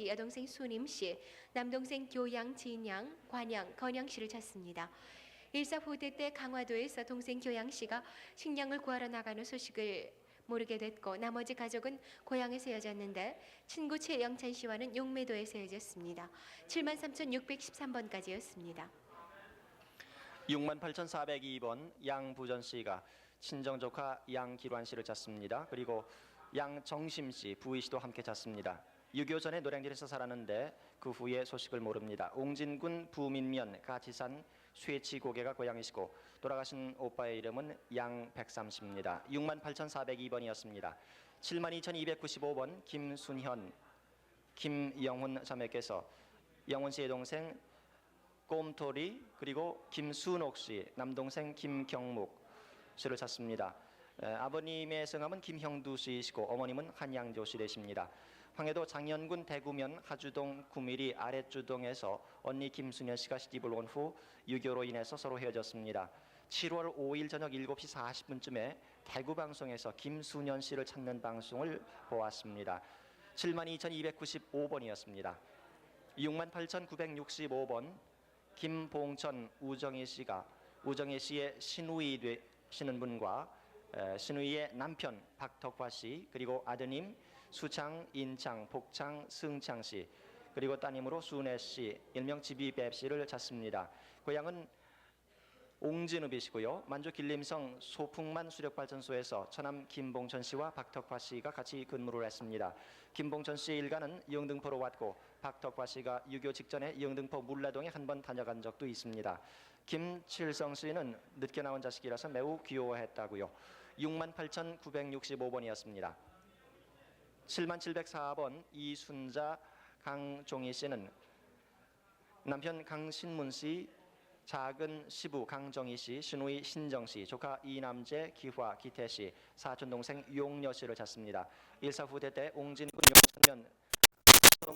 여동생 수님 씨, 남동생 교양, 진양, 관양, 건양 씨를 찾습니다. 일사후퇴 때 강화도에서 동생 교양 씨가 식량을 구하러 나가는 소식을 모르게 됐고 나머지 가족은 고향에서 헤어졌는데 친구 최영찬 씨와는 용매도에서 헤어졌습니다. 73,613번까지였습니다. 68,402번 양부전 씨가 친정조카 양기환 씨를 찾습니다. 그리고 양정심 씨, 부희 씨도 함께 찾습니다. 6.25 전에 노량진에서 살았는데 그 후에 소식을 모릅니다. 옹진군 부민면 가치산 쇠치고개가 고향이시고 돌아가신 오빠의 이름은 양백삼 씨입니다. 68,402번이었습니다. 72,295번 김순현, 김영훈 자매께서 영훈 씨의 동생 꼼토리 그리고 김순옥 씨, 남동생 김경묵 씨를 찾습니다. 아버님의 성함은 김형두 씨이시고 어머님은 한양조 씨 되십니다. 황해도 장현군 대구면 하주동 9mm 아랫주동에서 언니 김순현 씨가 시집을 온 후 6.25로 인해서 서로 헤어졌습니다. 7월 5일 저녁 7시 40분쯤에 대구 방송에서 김순현 씨를 찾는 방송을 보았습니다. 72,295번이었습니다. 68,965번 김봉천 우정희 씨가 우정희 씨의 시누이 되시는 분과 시누이의 남편 박덕화 씨 그리고 아드님 수창, 인창, 복창, 승창 씨 그리고 따님으로 순애 씨 일명 지비배 씨를 찾습니다. 고향은 옹진읍이시고요. 만주 길림성 소풍만 수력발전소에서 처남 김봉천 씨와 박덕화 씨가 같이 근무를 했습니다. 김봉천 씨 일가는 영등포로 왔고 박덕화 씨가 6.25 직전에 영등포 물라동에 한 번 다녀간 적도 있습니다. 김칠성 씨는 늦게 나온 자식이라서 매우 귀여워했다고요. 68,965번이었습니다. 7704번 이순자 강종희 씨는 남편 강신문 씨, 작은 시부 강정희 씨, 신우이 신정 씨, 조카 이남재, 기화, 기태 씨, 사촌 동생 용녀 씨를 찾습니다. 일사후퇴 때 옹진군 영천면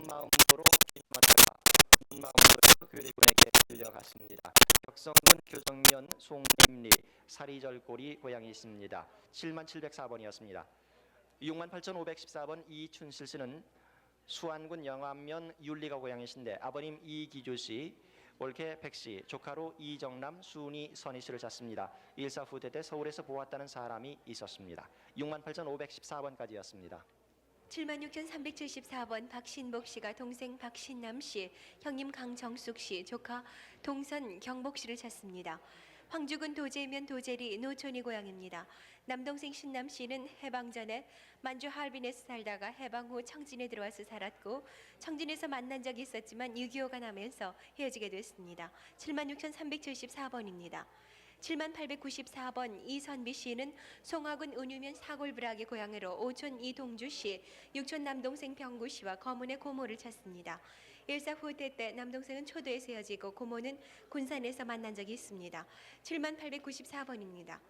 마음으로 기도하다가 마음으로 교리군에게 들려갔습니다. 격성군 교정면 송림리 사리절골이 고향이 있습니다. 7704번이었습니다. 68,514번 이춘실 씨는 수안군 영암면 율리가 고향이신데 아버님 이기주 씨, 올케 백 씨, 조카로 이정남, 순이, 선희 씨를 찾습니다. 일사후퇴 때 서울에서 보았다는 사람이 있었습니다. 68,514번까지였습니다. 76,374번 박신복 씨가 동생 박신남 씨, 형님 강정숙 씨, 조카 동선 경복 씨를 찾습니다. 황주군 도제면 도제리 노촌이 고향입니다. 남동생 신남 씨는 해방 전에 만주 하얼빈에서 살다가 해방 후 청진에 들어와서 살았고 청진에서 만난 적이 있었지만 6.25가 나면서 헤어지게 됐습니다. 76,374번입니다. 7894번 이선비 씨는 송화군 은유면 사골브락의 고향으로 오촌 이동주 씨, 육촌 남동생 병구 씨와 거문의 고모를 찾습니다. 일사후퇴 때 남동생은 초도에서 헤어지고 고모는 군산에서 만난 적이 있습니다. 7894번입니다.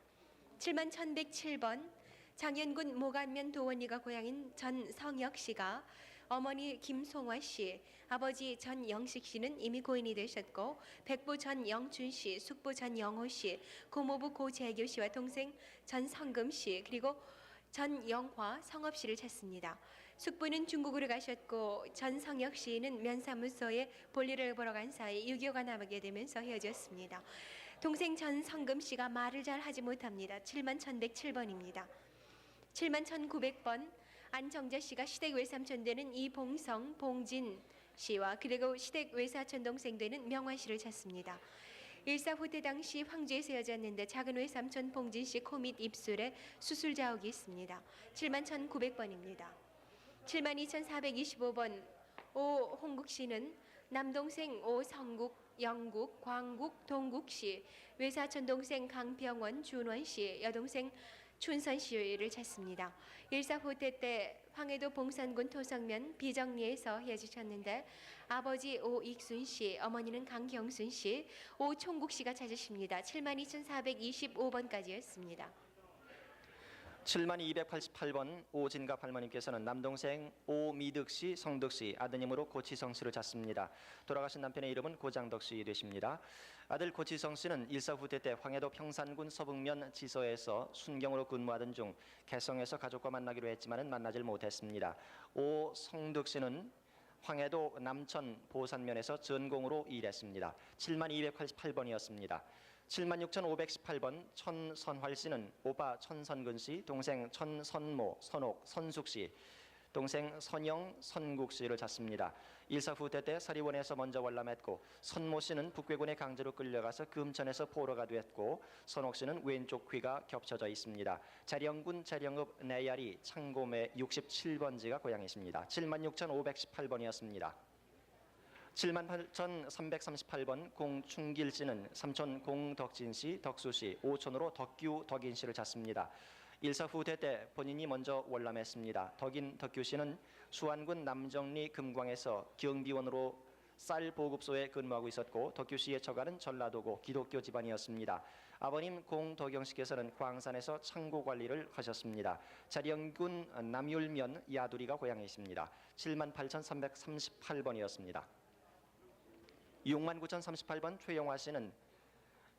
71,107번 장현군 모간면 도원이가 고향인 전성혁 씨가 어머니 김송화 씨, 아버지 전영식 씨는 이미 고인이 되셨고 백부 전영춘 씨, 숙부 전영호 씨, 고모부 고재규 씨와 동생 전성금 씨 그리고 전영화, 성업 씨를 찾습니다. 숙부는 중국으로 가셨고 전성혁 씨는 면사무소에 볼일을 보러 간 사이 6.25가 나게 되면서 헤어졌습니다. 동생 전성금 씨가 말을 잘 하지 못합니다. 71,107번입니다. 71,900번 안정자 씨가 시댁 외삼촌 되는 이봉성, 봉진 씨와 그리고 시댁 외사촌 동생 되는 명화 씨를 찾습니다. 일사후퇴 당시 황주에서 헤어졌는데 작은 외삼촌 봉진 씨 코 및 입술에 수술 자욱이 있습니다. 71,900번입니다. 72,425번 오홍국 씨는 남동생 오성국, 영국, 광국, 동국 씨, 외사촌 동생 강병원, 준원 씨, 여동생 춘선 씨를 찾습니다. 일사후퇴 때 황해도 봉산군 토성면 비정리에서 헤어지셨는데 아버지 오익순 씨, 어머니는 강경순 씨, 오총국 씨가 찾으십니다. 72,425번까지였습니다. 7288번 오진갑 할머님께서는 남동생 오미득 씨, 성득 씨, 아드님으로 고치성 씨를 찾습니다. 돌아가신 남편의 이름은 고장덕 씨 되십니다. 아들 고치성 씨는 일사후퇴 때 황해도 평산군 서북면 지서에서 순경으로 근무하던 중 개성에서 가족과 만나기로 했지만 만나질 못했습니다. 오성득 씨는 황해도 남천 보산면에서 전공으로 일했습니다. 7288번이었습니다. 76,518번 천선활 씨는 오빠 천선근 씨, 동생 천선모, 선옥, 선숙 씨, 동생 선영, 선국 씨를 찾습니다. 일사후퇴 때 사리원에서 먼저 월남했고 선모 씨는 북괴군에 강제로 끌려가서 금천에서 포로가 됐고 선옥 씨는 왼쪽 귀가 겹쳐져 있습니다. 자령군 자령읍 내야리 창고매 67번지가 고향이십니다. 76,518번이었습니다. 78,338번 공충길 씨는 삼촌 공덕진 씨, 덕수 씨, 오촌으로 덕규, 덕인 씨를 찾습니다. 일사후퇴 때 본인이 먼저 월남했습니다. 덕규 씨는 수안군 남정리 금광에서 경비원으로 쌀 보급소에 근무하고 있었고 덕규 씨의 처가는 전라도고 기독교 집안이었습니다. 아버님 공덕영 씨께서는 광산에서 창고 관리를 하셨습니다. 자령군 남율면 야두리가 고향이십니다. 78,338번이었습니다. 69,038번 최영화 씨는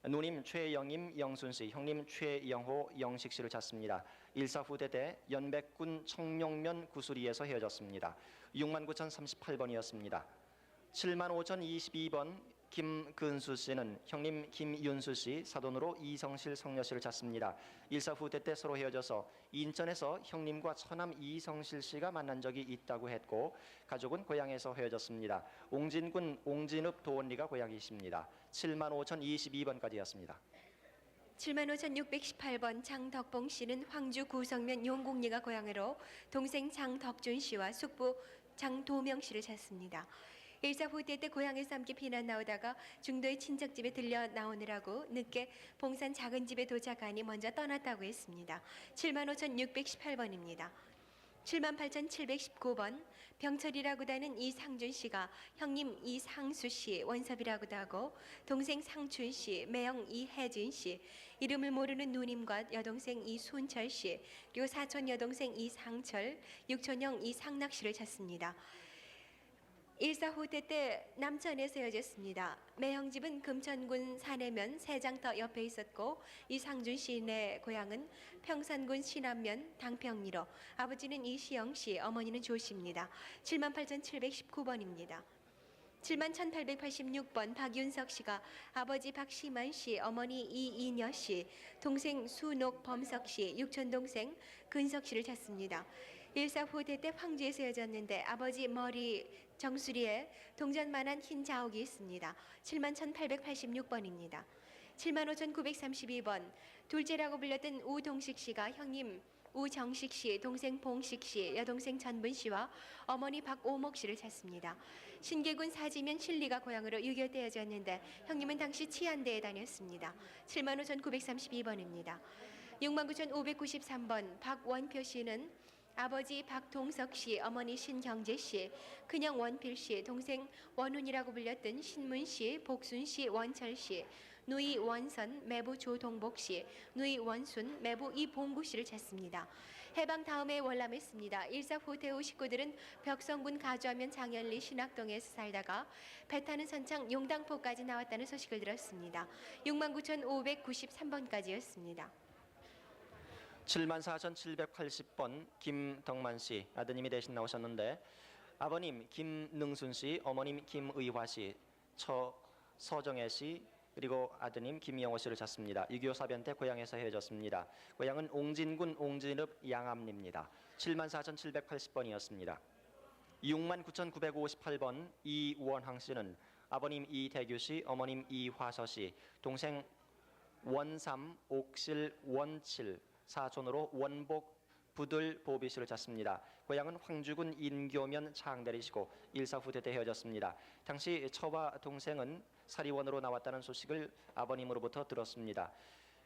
누님 최영임 영순 씨, 형님 최영호 영식 씨를 찾습니다. 일사후퇴 때 연백군 청룡면 구수리에서 헤어졌습니다. 69,038번이었습니다. 75,022번 김근수 씨는 형님 김윤수 씨, 사돈으로 이성실 성녀 씨를 찾습니다. 일사후퇴 때 서로 헤어져서 인천에서 형님과 처남 이성실 씨가 만난 적이 있다고 했고 가족은 고향에서 헤어졌습니다. 옹진군 옹진읍 도원리가 고향이십니다. 75,022번까지였습니다. 75,618번 장덕봉 씨는 황주 구성면 용곡리가 고향으로 동생 장덕준 씨와 숙부 장도명 씨를 찾습니다. 일사후퇴 때 고향에서 함께 피난 나오다가 중도의 친척집에 들려 나오느라고 늦게 봉산 작은 집에 도착하니 먼저 떠났다고 했습니다. 75,618번입니다. 78,719번 병철이라고도 하는 이상준 씨가 형님 이상수 씨 원섭이라고도 하고 동생 상춘 씨, 매형 이혜진 씨, 이름을 모르는 누님과 여동생 이순철 씨, 그리고 사촌 여동생 이상철, 육촌형 이상락 씨를 찾습니다. 일사후퇴 때 남천에서 헤어졌습니다. 매형 집은 금천군 사내면 세장터 옆에 있었고 이상준 씨네 고향은 평산군 신안면 당평리로 아버지는 이시영 씨, 어머니는 조 씨입니다. 78,719번입니다. 71,886번 박윤석 씨가 아버지 박시만 씨, 어머니 이인여 씨, 동생 수녹범석 씨, 육촌 동생 근석 씨를 찾습니다. 일사후퇴 때 황주에서 헤어졌는데 아버지 머리 정수리에 동전만한 흰 자욱이 있습니다. 71,886번입니다. 75,932번 둘째라고 불렸던 우동식 씨가 형님 우정식 씨, 동생 봉식 씨, 여동생 전분 씨와 어머니 박오목 씨를 찾습니다. 신계군 사지면 신리가 고향으로 6.25 때 헤어졌는데 형님은 당시 치안대에 다녔습니다. 75,932번입니다. 69,593번 박원표 씨는 아버지 박동석 씨, 어머니 신경재 씨, 큰형 원필 씨, 동생 원훈이라고 불렸던 신문 씨, 복순 씨, 원철 씨, 누이 원선, 매부 조동복 씨, 누이 원순, 매부 이봉구 씨를 찾습니다. 해방 다음에 월남했습니다. 일사후퇴 후 식구들은 벽성군 가주하면 장현리 신학동에서 살다가 배 타는 선창 용당포까지 나왔다는 소식을 들었습니다. 69,593번까지였습니다. 74,780번 김덕만 씨, 아드님이 대신 나오셨는데 아버님 김능순 씨, 어머님 김의화 씨, 서정혜 씨, 그리고 아드님 김영호 씨를 찾습니다. 6.25 사변 때 고향에서 헤어졌습니다. 고향은 옹진군 옹진읍 양암리입니다. 74,780번이었습니다. 69,958번 이원황 씨는 아버님 이대규 씨, 어머님 이화서 씨, 동생 원삼, 옥실, 원칠, 사촌으로 원복, 부들, 보비 씨를 찾습니다. 고향은 황주군 인교면 창대리시고 일사후퇴 때 헤어졌습니다. 당시 처와 동생은 사리원으로 나왔다는 소식을 아버님으로부터 들었습니다.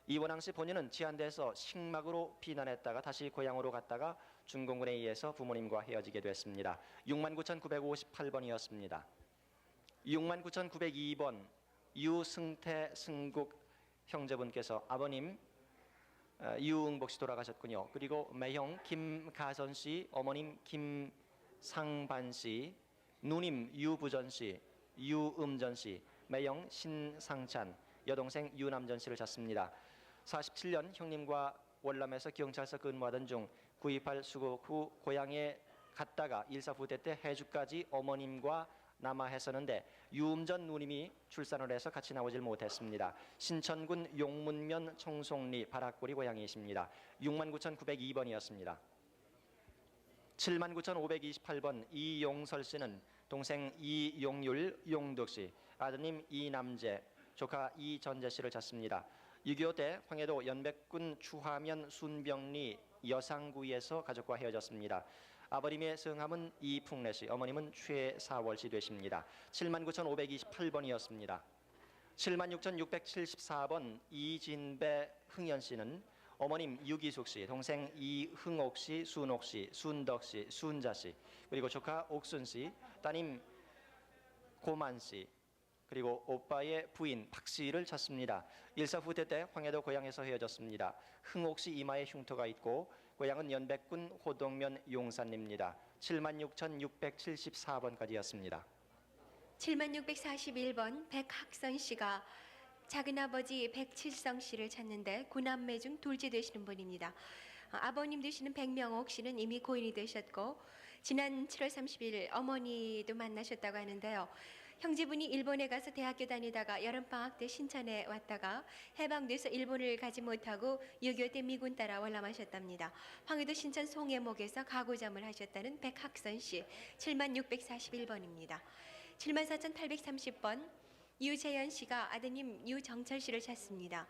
이원항 씨 본인은 치안대에서 식막으로 피난했다가 다시 고향으로 갔다가 중공군에 의해서 부모님과 헤어지게 됐습니다. 69,958번이었습니다. 69,902번 유승태 승국 형제분께서 아버님 유응복 씨 돌아가셨군요. 그리고 매형 김가선 씨, 어머님 김상반 씨, 누님 유부전 씨, 유음전 씨, 매형 신상찬, 여동생 유남전 씨를 찾습니다. 47년 형님과 월남에서 경찰서 근무하던 중 9.28 수국 후 고향에 갔다가 일사후퇴 때 해주까지 어머님과 남아 했었는데 유음전 누님이 출산을 해서 같이 나오질 못했습니다. 신천군 용문면 청송리 바락구리 고향이십니다. 69,902번이었습니다. 79,528번 이용설 씨는 동생 이용율, 용덕 씨, 아드님 이남재, 조카 이전재 씨를 찾습니다. 6.25 때 황해도 연백군 추하면 순병리 여상구에서 가족과 헤어졌습니다. 아버님의 성함은 이풍래 씨, 어머님은 최사월 씨 되십니다. 79,528번이었습니다. 76,674번 이진배 흥현 씨는 어머님 유기숙 씨, 동생 이흥옥 씨, 순옥 씨, 순덕 씨, 순자 씨, 그리고 조카 옥순 씨, 따님 고만 씨, 그리고 오빠의 부인 박 씨를 찾습니다. 일사후퇴 때 황해도 고향에서 헤어졌습니다. 흥옥 씨 이마에 흉터가 있고 고향은 연백군 호동면 용산입니다. 76,674번까지였습니다. 7641번 백학선 씨가 작은아버지 백칠성 씨를 찾는데 구남매 중 둘째 되시는 분입니다. 아버님 되시는 백명옥 씨는 이미 고인이 되셨고 지난 7월 30일 어머니도 만나셨다고 하는데요. 형제분이 일본에 가서 대학교 다니다가 여름방학 때 신천에 왔다가 해방돼서 일본을 가지 못하고 6.25 때 미군 따라 월남하셨답니다. 황해도 신천 송해목에서 가구점을 하셨다는 백학선 씨 7641번입니다. 74,830번 유재현 씨가 아드님 유정철 씨를 찾습니다.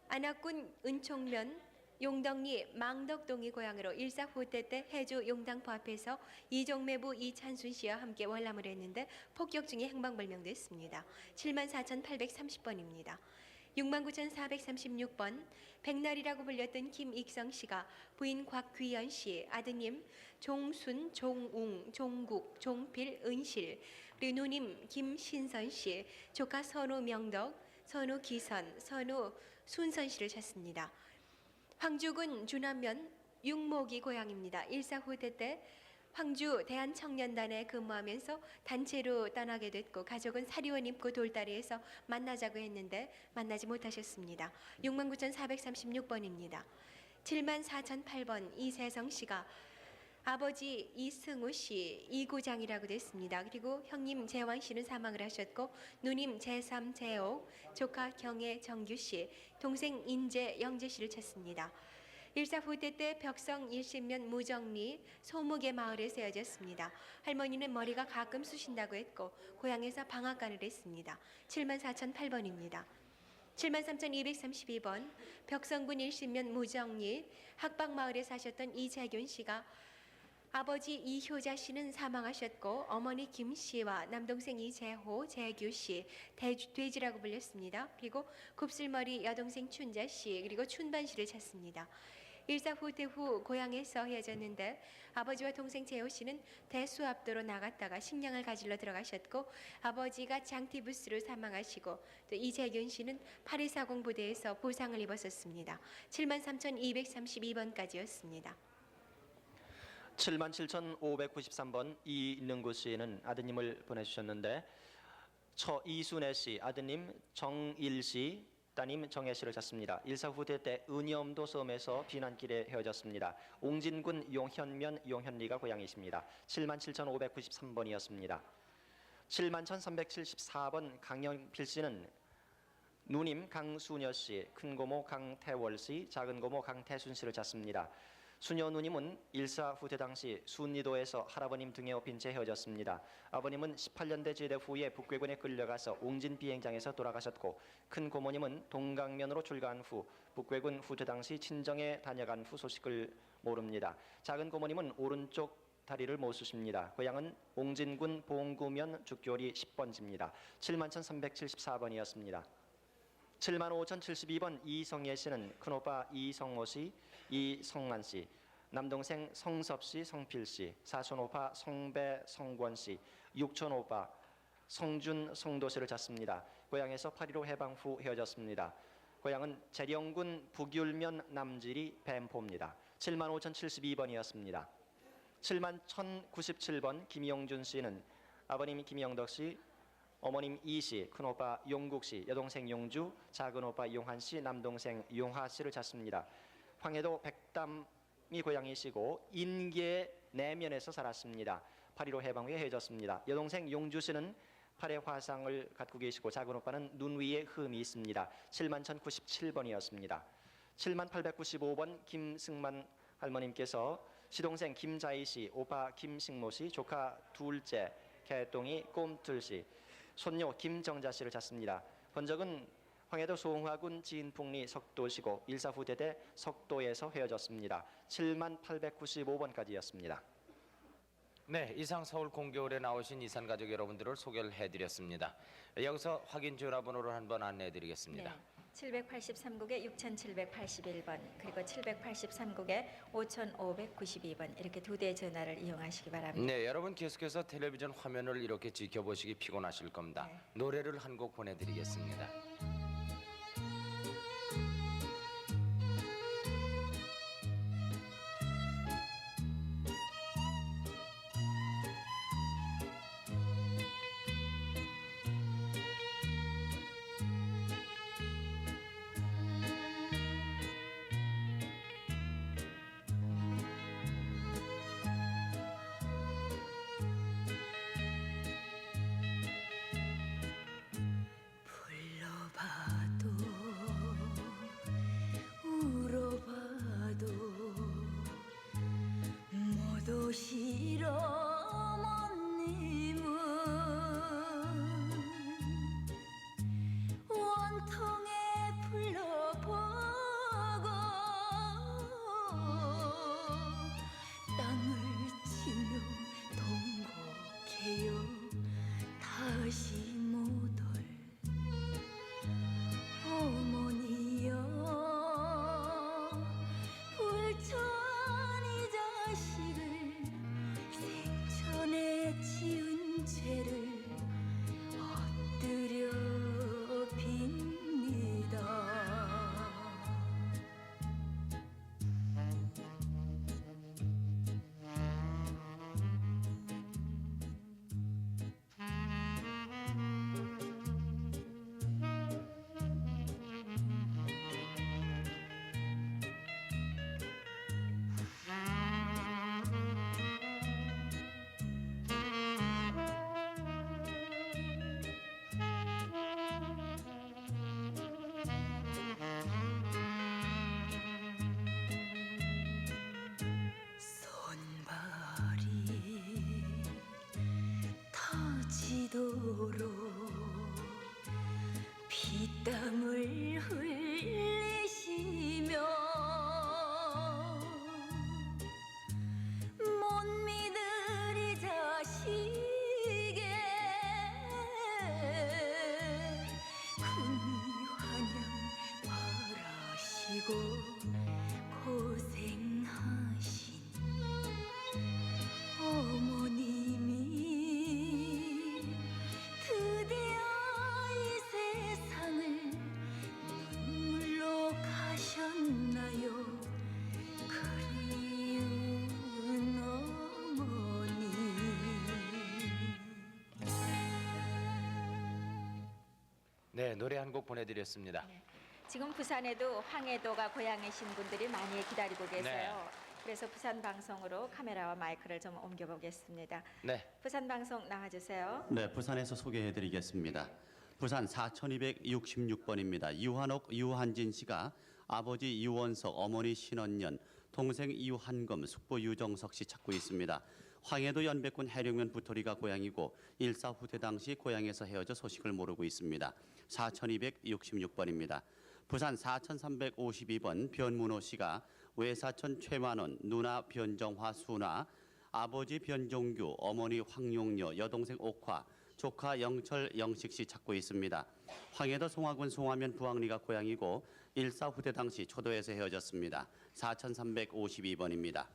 안악군 은총면 용덕리 망덕동이 고향으로 일사후퇴 때 해주 용당포 앞에서 이종매부 이찬순 씨와 함께 월남을 했는데 폭격 중에 행방불명됐습니다. 74,830번입니다. 69,436번 백날이라고 불렸던 김익성 씨가 부인 곽귀연 씨, 아드님 종순, 종웅, 종국, 종필, 은실, 그리고 누님 김신선 씨, 조카 선우 명덕, 선우 기선, 선우 순선 씨를 찾습니다. 황주군 주남면 육목이 고향입니다. 일사후퇴 때 황주 대한청년단에 근무하면서 단체로 떠나게 됐고 가족은 사리원 입구 돌다리에서 만나자고 했는데 만나지 못하셨습니다. 69,436번입니다. 74,008번 이세성 씨가 아버지 이승우 씨 이구장이라고 됐습니다. 그리고 형님 재왕 씨는 사망을 하셨고 누님 재삼 재옥, 조카 경애 정규 씨, 동생 인재 영재 씨를 찾습니다. 일사후퇴 때 벽성 일신면 무정리 소목의 마을에 세워졌습니다. 할머니는 머리가 가끔 쑤신다고 했고 고향에서 방앗간을 했습니다. 74,008번입니다. 73,232번 벽성군 일신면 무정리 학방마을에 사셨던 이재균 씨가 아버지 이효자 씨는 사망하셨고 어머니 김 씨와 남동생 이재호, 재규 씨, 돼지라고 불렸습니다. 그리고 곱슬머리 여동생 춘자 씨 그리고 춘반 씨를 찾습니다. 일사후퇴 후 고향에서 헤어졌는데 아버지와 동생 재호 씨는 대수압도로 나갔다가 식량을 가지러 들어가셨고 아버지가 장티부스로 사망하시고 또 이재균 씨는 8240 부대에서 부상을 입었었습니다. 73,232번까지였습니다. 77,593번 이능구 씨는 아드님을 보내주셨는데 이순애 씨, 아드님 정일 씨, 따님 정혜 씨를 찾습니다. 일사후퇴 때 은염도 섬에서 비난길에 헤어졌습니다. 옹진군 용현면 용현리가 고향이십니다. 77,593번이었습니다. 71,374번 강영필 씨는 누님 강수녀 씨, 큰고모 강태월 씨, 작은고모 강태순 씨를 찾습니다. 수녀 누님은 일사후퇴 당시 순리도에서 할아버님 등에 업힌 채 헤어졌습니다. 아버님은 18년대 제대 후에 북괴군에 끌려가서 옹진 비행장에서 돌아가셨고 큰 고모님은 동강면으로 출가한 후 북괴군 후퇴 당시 친정에 다녀간 후 소식을 모릅니다. 작은 고모님은 오른쪽 다리를 못 쓰십니다. 고향은 옹진군 봉구면 죽교리 10번지입니다. 71,374번이었습니다. 75,072번 이성예 씨는 큰오빠 이성모 씨, 이성만 씨, 남동생 성섭 씨, 성필 씨, 사촌오빠 성배, 성권 씨, 육촌오빠 성준, 성도 씨를 찾습니다. 고향에서 8.15 해방 후 헤어졌습니다. 고향은 재령군 북율면 남지리 뱀포입니다. 75,072번이었습니다. 71,097번 김용준 씨는 아버님 김영덕 씨, 어머님 이씨, 큰오빠 용국 씨, 여동생 용주, 작은오빠 용한 씨, 남동생 용하 씨를 찾습니다. 황해도 백담이 고향이시고 인계 내면에서 살았습니다. 8.15 해방 후에 헤어졌습니다. 여동생 용주 씨는 팔에 화상을 갖고 계시고 작은 오빠는 눈 위에 흠이 있습니다. 71,097번이었습니다. 7895번 김승만 할머님께서 시동생 김자희 씨, 오빠 김식모 씨, 조카 둘째 개똥이 꼼틀 씨, 손녀 김정자 씨를 찾습니다. 번적은 황해도 송화군 진풍리 석도시고 일사 후대 때 석도에서 헤어졌습니다. 7895번까지였습니다. 네, 이상 서울 공교울에 나오신 이산 가족 여러분들을 소개를 해드렸습니다. 여기서 확인 전화번호를 한번 안내해드리겠습니다. 네, 783국에 6781번 그리고 783국에 5592번 이렇게 두 대의 전화를 이용하시기 바랍니다. 네, 여러분 계속해서 텔레비전 화면을 이렇게 지켜보시기 피곤하실 겁니다. 네. 노래를 한 곡 보내드리겠습니다. 불러봐도 울어봐도 모두 싫어 어머님은 원통에 불러보고 땅을 치며 동곡해요 다시 못올 어머니여 불천이 자식을 생전에 지은 죄를 엎드려 빕니다. 손발이 터지도록 피땀을 흘리시며 못 믿으리 자식의 금이 환영 바라시고 고생하신 어머님이 드디어 이 세상을 눈물로 가셨나요 그리운 어머니. 네, 노래 한 곡 보내드렸습니다. 지금 부산에도 황해도가 고향이신 분들이 많이 기다리고 계세요. 그래서 부산 방송으로 카메라와 마이크를 좀 옮겨보겠습니다. 네, 부산 방송 나와주세요. 네, 부산에서 소개해드리겠습니다. 부산 4266번입니다. 유한옥, 유한진 씨가 아버지 유원석, 어머니 신원년, 동생 유한금, 숙부 유정석 씨 찾고 있습니다. 황해도 연백군 해령면 부토리가 고향이고 일사 후퇴 당시 고향에서 헤어져 소식을 모르고 있습니다. 4266번입니다. 부산 4352번 변문호 씨가 외사촌 최만원, 누나 변정화 수나, 아버지 변종규, 어머니 황용녀, 여동생 옥화, 조카 영철 영식 씨 찾고 있습니다. 황해도 송화군 송화면 부항리가 고향이고 일사 후대 당시 초도에서 헤어졌습니다. 4352번입니다.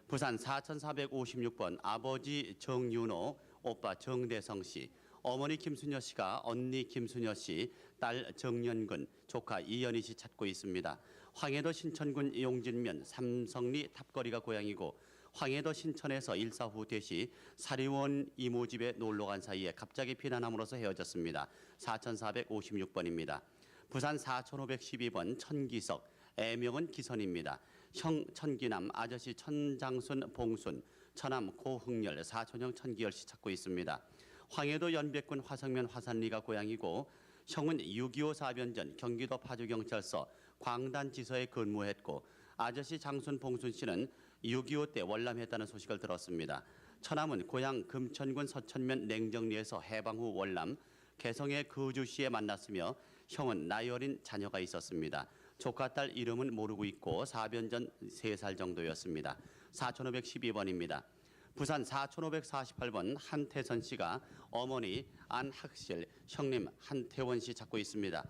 부산 4456번 아버지 정윤호, 오빠 정대성 씨, 어머니 김순여 씨가 언니 김순여 씨, 딸 정연근, 조카 이연희 씨 찾고 있습니다. 황해도 신천군 용진면 삼성리 탑거리가 고향이고 황해도 신천에서 일사 후퇴 시 사리원 이모 집에 놀러 간 사이에 갑자기 피난함으로써 헤어졌습니다. 4456번입니다. 부산 4512번 천기석, 애명은 기선입니다. 형 천기남, 아저씨 천장순, 봉순, 처남 고흥렬 사촌형 천기열 씨 찾고 있습니다. 황해도 연백군 화성면 화산리가 고향이고 형은 6.25 사변 전 경기도 파주경찰서 광단지서에 근무했고 아저씨 장순 봉순 씨는 6.25 때 월남했다는 소식을 들었습니다. 처남은 고향 금천군 서천면 냉정리에서 해방 후 월남 개성의 거주시에 만났으며 형은 나이 어린 자녀가 있었습니다. 조카 딸 이름은 모르고 있고 사변 전 3살 정도였습니다. 4512번입니다. 부산 4548번 한태선 씨가 어머니 안학실, 형님 한태원 씨 찾고 있습니다.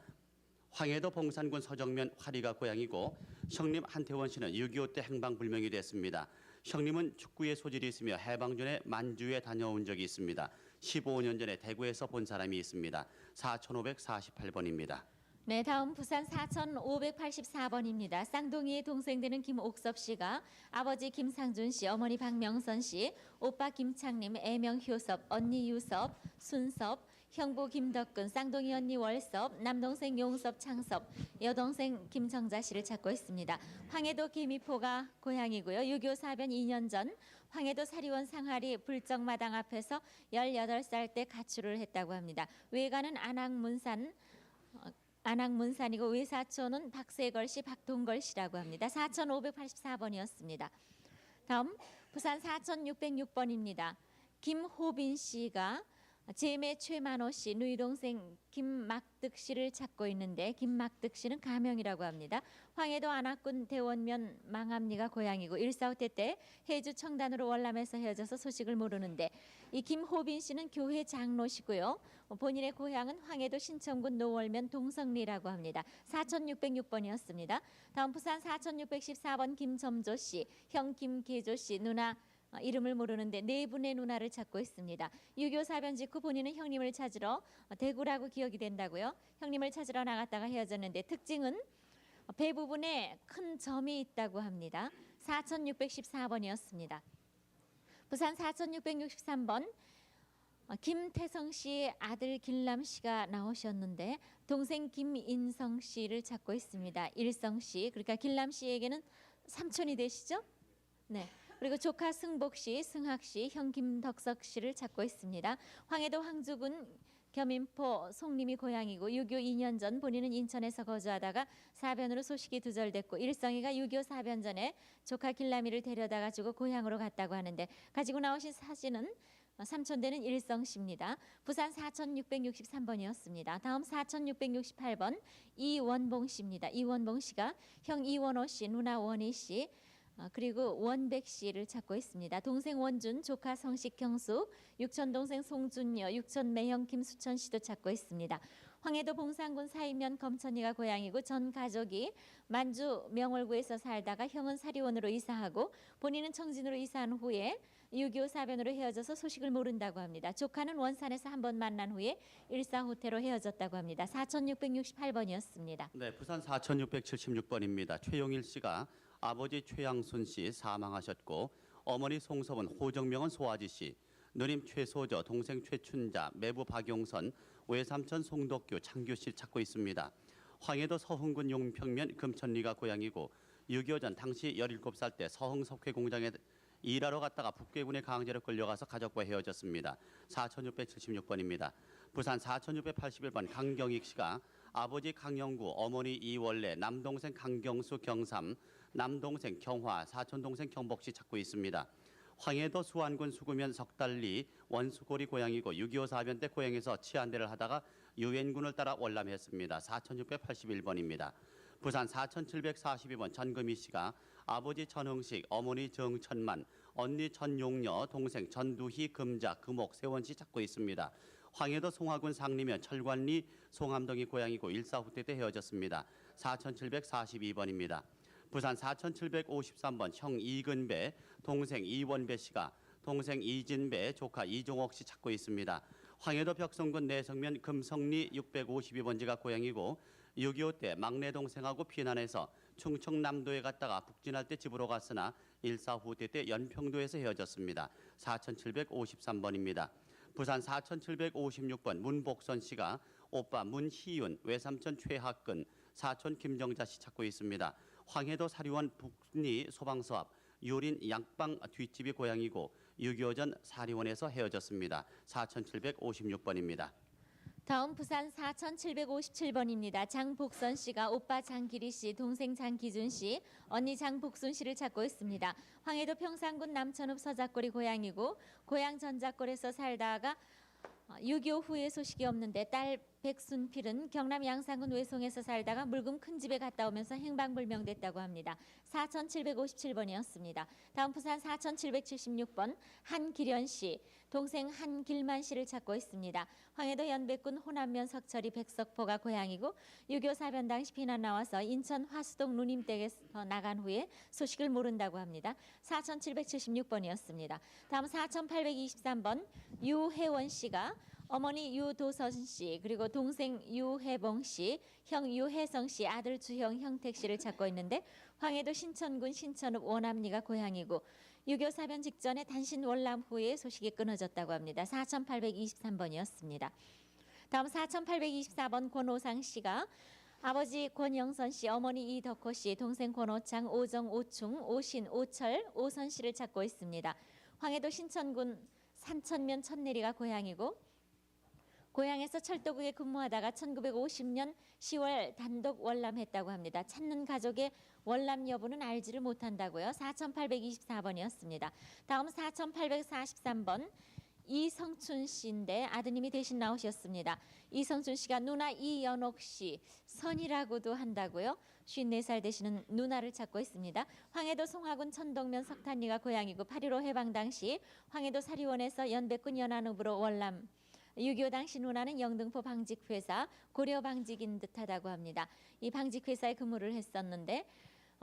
황해도 봉산군 서정면 화리가 고향이고 형님 한태원 씨는 6.25 때 행방불명이 됐습니다. 형님은 축구에 소질이 있으며 해방 전에 만주에 다녀온 적이 있습니다. 15년 전에 대구에서 본 사람이 있습니다. 4548번입니다. 네, 다음 부산 4584번입니다. 쌍둥이의 동생 되는 김옥섭 씨가 아버지 김상준 씨, 어머니 박명선 씨, 오빠 김창림, 애명 효섭, 언니 유섭, 순섭, 형부 김덕근, 쌍둥이 언니 월섭, 남동생 용섭, 창섭, 여동생 김정자 씨를 찾고 있습니다. 황해도 개미포가 고향이고요. 6.25 사변 2년 전 황해도 사리원 상하리 불정마당 앞에서 18살 때 가출을 했다고 합니다. 외가는 안항문산이고 외사촌은 박세걸 씨, 박동걸 씨라고 합니다. 4584번이었습니다. 다음 부산 4606번입니다. 김호빈 씨가 제매 최만호 씨, 누이 동생 김막득 씨를 찾고 있는데 김막득 씨는 가명이라고 합니다. 황해도 안악군 대원면 망암리가 고향이고 1.45때 때 해주 청단으로 월남에서 헤어져서 소식을 모르는데 이 김호빈 씨는 교회 장로시고요. 본인의 고향은 황해도 신천군 노월면 동성리라고 합니다. 4606번이었습니다. 다음 부산 4614번 김점조 씨, 형 김계조 씨, 누나 이름을 모르는데 4분의 누나를 찾고 있습니다. 6.25 사변 직후 본인은 형님을 찾으러 대구라고 기억이 된다고요. 형님을 찾으러 나갔다가 헤어졌는데 특징은 배 부분에 큰 점이 있다고 합니다. 4614번이었습니다. 부산 4663번 김태성 씨의 아들 길남 씨가 나오셨는데 동생 김인성 씨를 찾고 있습니다. 일성 씨, 그러니까 길남 씨에게는 삼촌이 되시죠? 네. 그리고 조카 승복 씨, 승학 씨, 형 김덕석 씨를 찾고 있습니다. 황해도 황주군 겸임포 송림이 고향이고 6.25 2년 전 본인은 인천에서 거주하다가 사변으로 소식이 두절됐고 일성이가 6.25 사변 전에 조카 길남이를 데려다 가지고 고향으로 갔다고 하는데 가지고 나오신 사진은 삼촌되는 일성 씨입니다. 부산 4663번이었습니다. 다음 4668번 이원봉 씨입니다. 이원봉 씨가 형 이원호 씨, 누나 원희 씨, 그리고 원백 씨를 찾고 있습니다. 동생 원준, 조카 성식 경수, 육촌 동생 송준여, 육촌 매형 김수천 씨도 찾고 있습니다. 황해도 봉산군 사이면 검천이가 고향이고 전 가족이 만주 명월구에서 살다가 형은 사리원으로 이사하고 본인은 청진으로 이사한 후에 6.25 사변으로 헤어져서 소식을 모른다고 합니다. 조카는 원산에서 한번 만난 후에 일사후퇴로 헤어졌다고 합니다. 4668번이었습니다. 네, 부산 4676번입니다. 최용일 씨가 아버지 최양순 씨 사망하셨고 어머니 송섭은 호정명은 소아지 씨, 누님 최소저, 동생 최춘자, 매부 박용선, 외삼촌 송덕규, 창규 씨 찾고 있습니다. 황해도 서흥군 용평면 금천리가 고향이고 6.25 전 당시 17살 때 서흥 석회 공장에 일하러 갔다가 북괴군의 강제로 끌려가서 가족과 헤어졌습니다. 4676번입니다. 부산 4681번 강경익 씨가 아버지 강영구, 어머니 이월래, 남동생 강경수 경삼, 남동생 경화, 사촌동생 경복 씨 찾고 있습니다. 황해도 수안군 수구면 석달리 원수고리 고향이고 6.25 사변 때 고향에서 치안대를 하다가 유엔군을 따라 월남했습니다. 4681번입니다. 부산 4742번 전금희 씨가 아버지 전흥식, 어머니 정천만, 언니 전용녀, 동생 전두희, 금자, 금옥, 세원 씨 찾고 있습니다. 황해도 송화군 상리면 철관리 송암동이 고향이고 1.45 때 헤어졌습니다. 4742번입니다. 부산 4753번 형 이근배, 동생 이원배 씨가 동생 이진배, 조카 이종옥 씨 찾고 있습니다. 황해도 벽성군 내성면 금성리 652번지가 고향이고 6.25 때 막내 동생하고 피난해서 충청남도에 갔다가 북진할 때 집으로 갔으나 1.45 때 연평도에서 헤어졌습니다. 4753번입니다. 부산 4756번 문복선 씨가 오빠 문희윤, 외삼촌 최학근, 사촌 김정자 씨 찾고 있습니다. 황해도 사리원 북리 소방서 앞 유린 양빵 뒷집이 고향이고 6.25 전 사리원에서 헤어졌습니다. 4756번입니다. 다음 부산 4757번입니다. 장복선 씨가 오빠 장기리 씨, 동생 장기준 씨, 언니 장복순 씨를 찾고 있습니다. 황해도 평산군 남천읍 서작골이 고향이고 고향 전작골에서 살다가 6.25 후에 소식이 없는데 딸 백순필은 경남 양산군 외송에서 살다가 물금 큰 집에 갔다 오면서 행방불명됐다고 합니다. 4757번이었습니다. 다음 부산 4776번 한기련 씨, 동생 한길만 씨를 찾고 있습니다. 황해도 연백군 호남면 석철이 백석포가 고향이고 6.25 사변 당시 피난 나와서 인천 화수동 누님댁에서 나간 후에 소식을 모른다고 합니다. 4776번이었습니다. 다음 4823번 유혜원 씨가 어머니 유도선 씨 그리고 동생 유혜봉 씨, 형 유혜성 씨, 아들 주형 형택 씨를 찾고 있는데 황해도 신천군 신천읍 원암리가 고향이고 6.25 사변 직전에 단신 월남 후에 소식이 끊어졌다고 합니다. 4823번이었습니다. 다음 4824번 권오상 씨가 아버지 권영선 씨, 어머니 이덕호 씨, 동생 권오창, 오정, 오충, 오신, 오철, 오선 씨를 찾고 있습니다. 황해도 신천군 산천면 천내리가 고향이고 고향에서 철도국에 근무하다가 1950년 10월 단독 월남했다고 합니다. 찾는 가족의 월남 여부는 알지를 못한다고요. 4824번이었습니다. 다음 4843번 이성춘 씨인데 아드님이 대신 나오셨습니다. 이성춘 씨가 누나 이연옥 씨, 선이라고도 한다고요. 54살 되시는 누나를 찾고 있습니다. 황해도 송화군 천동면 석탄리가 고향이고 8.15 해방 당시 황해도 사리원에서 연백군 연안읍으로 월남 6.25 당시 누나는 영등포 방직회사 고려 방직인 듯하다고 합니다. 이 방직회사에 근무를 했었는데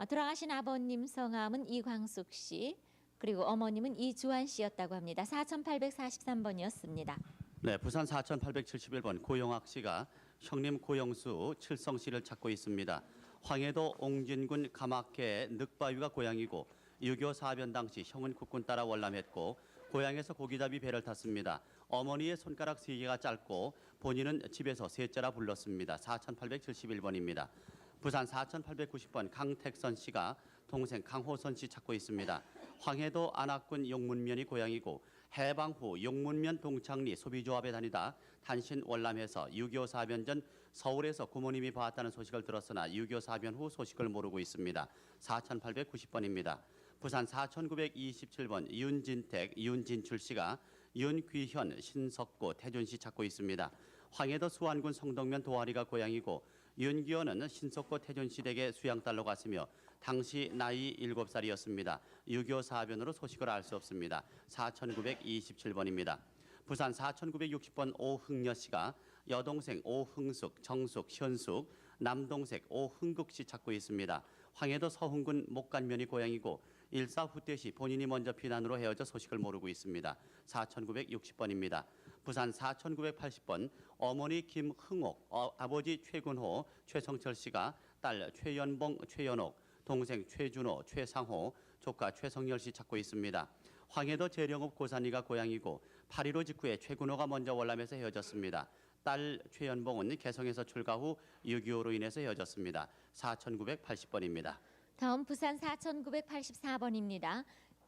돌아가신 아버님 성함은 이광숙 씨 그리고 어머님은 이주환 씨였다고 합니다. 4843번이었습니다. 네, 부산 4871번 고영학 씨가 형님 고영수 칠성 씨를 찾고 있습니다. 황해도 옹진군 가마케 늑바위가 고향이고 6.25 사변 당시 형은 국군 따라 월남했고 고향에서 고기잡이 배를 탔습니다. 어머니의 손가락 3개가 짧고 본인은 집에서 셋째라 불렀습니다. 4871번입니다. 부산 4890번 강택선 씨가 동생 강호선 씨 찾고 있습니다. 황해도 안악군 용문면이 고향이고 해방 후 용문면 동창리 소비조합에 다니다 단신 월남해서 6.25 사변 전 서울에서 부모님이 봤다는 소식을 들었으나 6.25 사변 후 소식을 모르고 있습니다. 4890번입니다. 부산 4927번 윤진택, 윤진출 씨가 윤귀현, 신석구, 태준 씨 찾고 있습니다. 황해도 수안군 성동면 도화리가 고향이고 윤기현은 신석구, 태준 씨 댁에 수양딸로 갔으며 당시 나이 7살이었습니다. 6.25 사변으로 소식을 알 수 없습니다. 4927번입니다. 부산 4960번 오흥여 씨가 여동생 오흥숙, 정숙, 현숙, 남동생 오흥국 씨 찾고 있습니다. 황해도 서흥군 목간면이 고향이고 일사 후퇴 시 본인이 먼저 피난으로 헤어져 소식을 모르고 있습니다. 4960번입니다. 부산 4980번 어머니 김흥옥, 아버지 최근호, 최성철 씨가 딸 최연봉, 최연옥, 동생 최준호, 최상호, 조카 최성열 씨 찾고 있습니다. 황해도 재령읍 고산리가 고향이고 8.15 직후에 최근호가 먼저 월남에서 헤어졌습니다. 딸 최연봉은 개성에서 출가 후 6.25로 인해서 헤어졌습니다. 4980번입니다. 다음 부산 4984번입니다.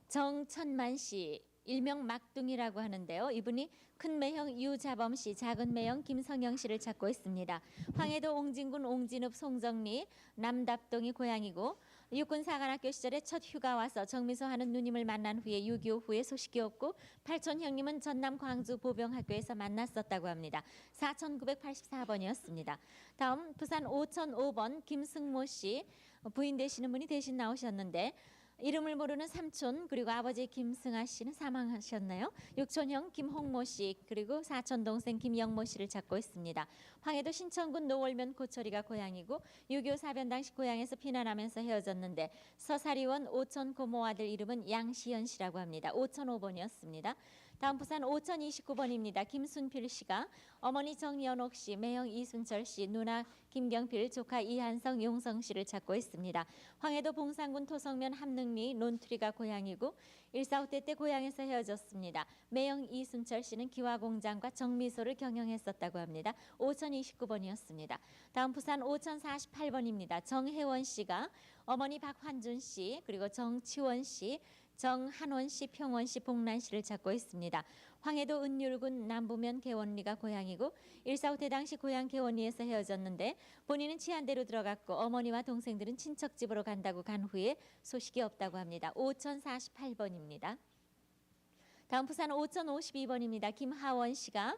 정천만 씨, 일명 막둥이라고 하는데요. 이분이 큰 매형 유자범 씨, 작은 매형 김성영 씨를 찾고 있습니다. 황해도 옹진군 옹진읍 송정리 남답동이 고향이고 육군 사관학교 시절에 첫 휴가 와서 정미소 하는 누님을 만난 후에 6.25 후에 소식이 없고 팔촌 형님은 전남 광주 보병학교에서 만났었다고 합니다. 4984번이었습니다. 다음 부산 5005번 김승모 씨, 부인 되시는 분이 대신 나오셨는데 이름을 모르는 삼촌 그리고 아버지 김승아 씨는 사망하셨나요? 육촌형 김홍모 씨 그리고 사촌 동생 김영모 씨를 찾고 있습니다. 황해도 신천군 노월면 고철이가 고향이고 6.25 사변 당시 고향에서 피난하면서 헤어졌는데 서사리원 오천 고모 아들 이름은 양시연 씨라고 합니다. 5005번이었습니다. 다음 부산 5029번입니다. 김순필 씨가 어머니 정연옥 씨, 매형 이순철 씨, 누나 김경필, 조카 이한성, 용성 씨를 찾고 있습니다. 황해도 봉산군 토성면 함릉리 논투리가 고향이고 145대 때 고향에서 헤어졌습니다. 매형 이순철 씨는 기와공장과 정미소를 경영했었다고 합니다. 5029번이었습니다. 다음 부산 5048번입니다. 정혜원 씨가 어머니 박환준 씨, 그리고 정치원 씨, 정한원 씨, 평원 씨, 복란 씨를 찾고 있습니다. 황해도 은율군 남부면 개원리가 고향이고 145대 당시 고향 개원리에서 헤어졌는데 본인은 치안대로 들어갔고 어머니와 동생들은 친척 집으로 간다고 간 후에 소식이 없다고 합니다. 5048번입니다. 다음 부산 5052번입니다. 김하원 씨가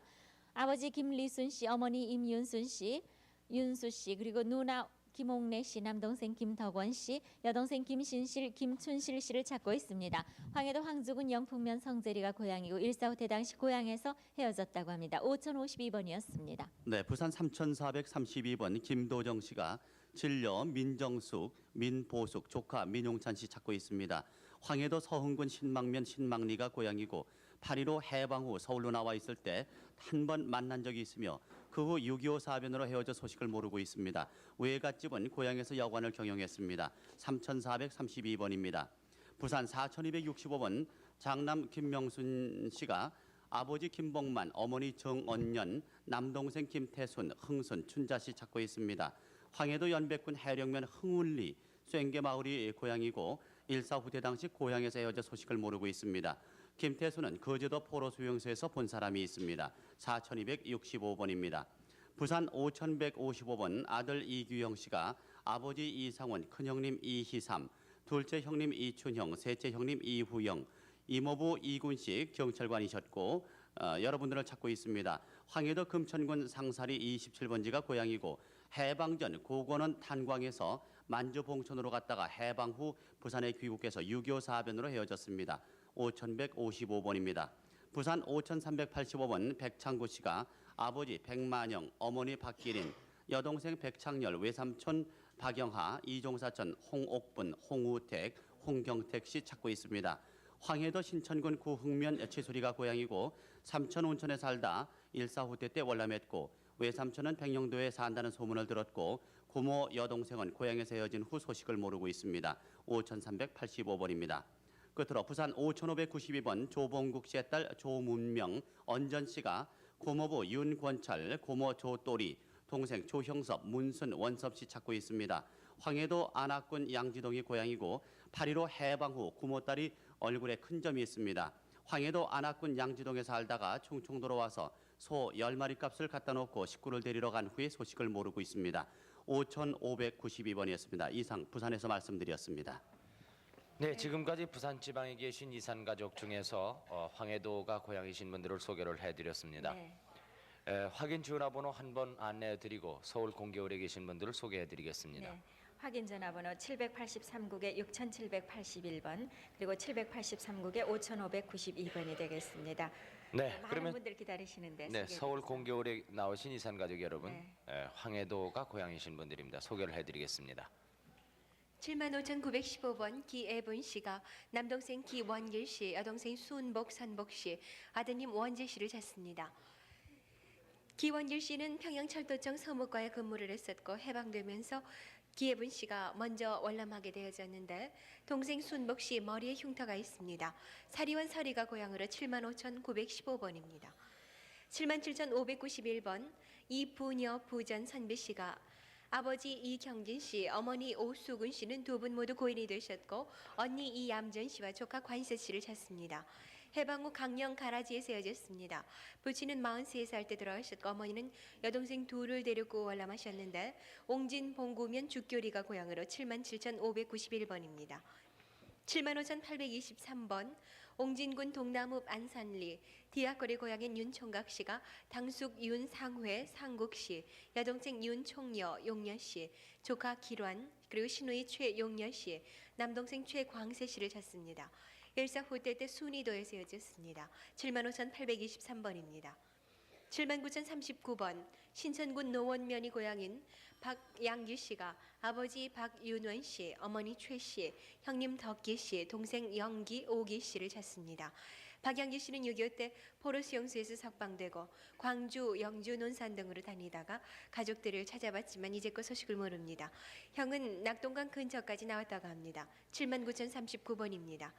아버지 김리순 씨, 어머니 임윤순 씨, 윤수 씨, 그리고 누나 김옥래 씨, 남동생 김덕원 씨, 여동생 김신실, 김춘실 씨를 찾고 있습니다. 황해도 황주군 영풍면 성재리가 고향이고 145대 당시 고향에서 헤어졌다고 합니다. 5052번이었습니다. 네, 부산 3432번 김도정 씨가 진려 민정숙, 민보숙, 조카 민용찬 씨 찾고 있습니다. 황해도 서흥군 신망면 신망리가 고향이고 8.15 해방 후 서울로 나와 있을 때 한 번 만난 적이 있으며 그 후 6.25 사변으로 헤어져 소식을 모르고 있습니다. 외갓집은 고향에서 여관을 경영했습니다. 3432번입니다. 부산 4265번 장남 김명순 씨가 아버지 김봉만, 어머니 정언년, 남동생 김태순, 흥순, 춘자 씨 찾고 있습니다. 황해도 연백군 해령면 흥운리, 쇤개 마을이 고향이고 1.4 후대 당시 고향에서 헤어져 소식을 모르고 있습니다. 김태수는 거제도 포로 수용소에서 본 사람이 있습니다. 4265번입니다. 부산 5155번 아들 이규영 씨가 아버지 이상원, 큰형님 이희삼, 둘째 형님 이춘형, 셋째 형님 이후영, 이모부 이군식 경찰관이셨고 여러분들을 찾고 있습니다. 황해도 금천군 상사리 27번지가 고향이고 해방 전 고건원 탄광에서 만주 봉천으로 갔다가 해방 후 부산에 귀국해서 6.25 사변으로 헤어졌습니다. 5155번입니다. 부산 5385번 백창구 씨가 아버지 백만영, 어머니 박기린, 여동생 백창열, 외삼촌 박영하, 이종사촌 홍옥분, 홍우택, 홍경택 씨 찾고 있습니다. 황해도 신천군 구흥면 치수리가 고향이고 삼촌 온천에 살다 1.4 후대 때 월남했고 외삼촌은 백령도에 산다는 소문을 들었고 고모 여동생은 고향에서 헤어진 후 소식을 모르고 있습니다. 5385번입니다. 끝으로 부산 5592번 조봉국 씨의 딸 조문명, 언전 씨가 고모부 윤권철, 고모 조또리, 동생 조형섭, 문순, 원섭 씨 찾고 있습니다. 황해도 안악군 양지동이 고향이고 8.15 해방 후 고모딸이 얼굴에 큰 점이 있습니다. 황해도 안악군 양지동에 살다가 충청도로 와서 소 10마리 값을 갖다 놓고 식구를 데리러 간 후에 소식을 모르고 있습니다. 5592번이었습니다. 이상 부산에서 말씀드렸습니다. 네, 지금까지 부산 지방에 계신 이산 가족 중에서 황해도가 고향이신 분들을 소개를 해드렸습니다. 네. 확인 전화번호 한번 안내해드리고 서울 공개홀에 계신 분들을 소개해드리겠습니다. 네. 확인 전화번호 783국에 6781번 그리고 783국에 5592번이 되겠습니다. 네, 많은 그러면 분들 기다리시는데 네, 소개해 서울 주세요. 공개홀에 나오신 이산 가족 여러분, 네. 황해도가 고향이신 분들입니다. 소개를 해드리겠습니다. 75,915번 기애분 씨가 남동생 기원길 씨, 여동생 순복, 선복 씨, 아드님 원재 씨를 찾습니다. 기원길 씨는 평양철도청 서무과에 근무를 했었고 해방되면서 기애분 씨가 먼저 월남하게 되어졌는데 동생 순복 씨 머리에 흉터가 있습니다. 사리원 서리가 고향으로 75,915번입니다. 77,591번 이부녀 부전 선배 씨가 아버지 이경진 씨, 어머니 오수근 씨는 두 분 모두 고인이 되셨고 언니 이얌전 씨와 조카 관세 씨를 찾습니다. 해방 후 강령 가라지에 세워졌습니다. 부친은 43살 때 돌아가셨고 어머니는 여동생 둘을 데리고 월남하셨는데 옹진 봉구면 죽교리가 고향으로 77,591번입니다. 75,823번 옹진군 동남읍 안산리 디악거리 고향인 윤총각 씨가 당숙 윤상회 상국 씨, 여동생 윤총여 용여 씨, 조카 기란 그리고 시누이 최용여 씨, 남동생 최광세 씨를 찾습니다. 1.4 후대 때 순이도에 세워졌습니다. 75,823번입니다. 79,039번 신천군 노원면이 고향인 박양규 씨가 아버지 박윤원 씨, 어머니 최 씨, 형님 덕기 씨, 동생 영기 오기 씨를 찾습니다. 박양기 씨는 6.25 때 포로 수용소에서 석방되고 광주, 영주, 논산 등으로 다니다가 가족들을 찾아봤지만 이제껏 소식을 모릅니다. 형은 낙동강 근처까지 나왔다고 합니다. 79,039번입니다.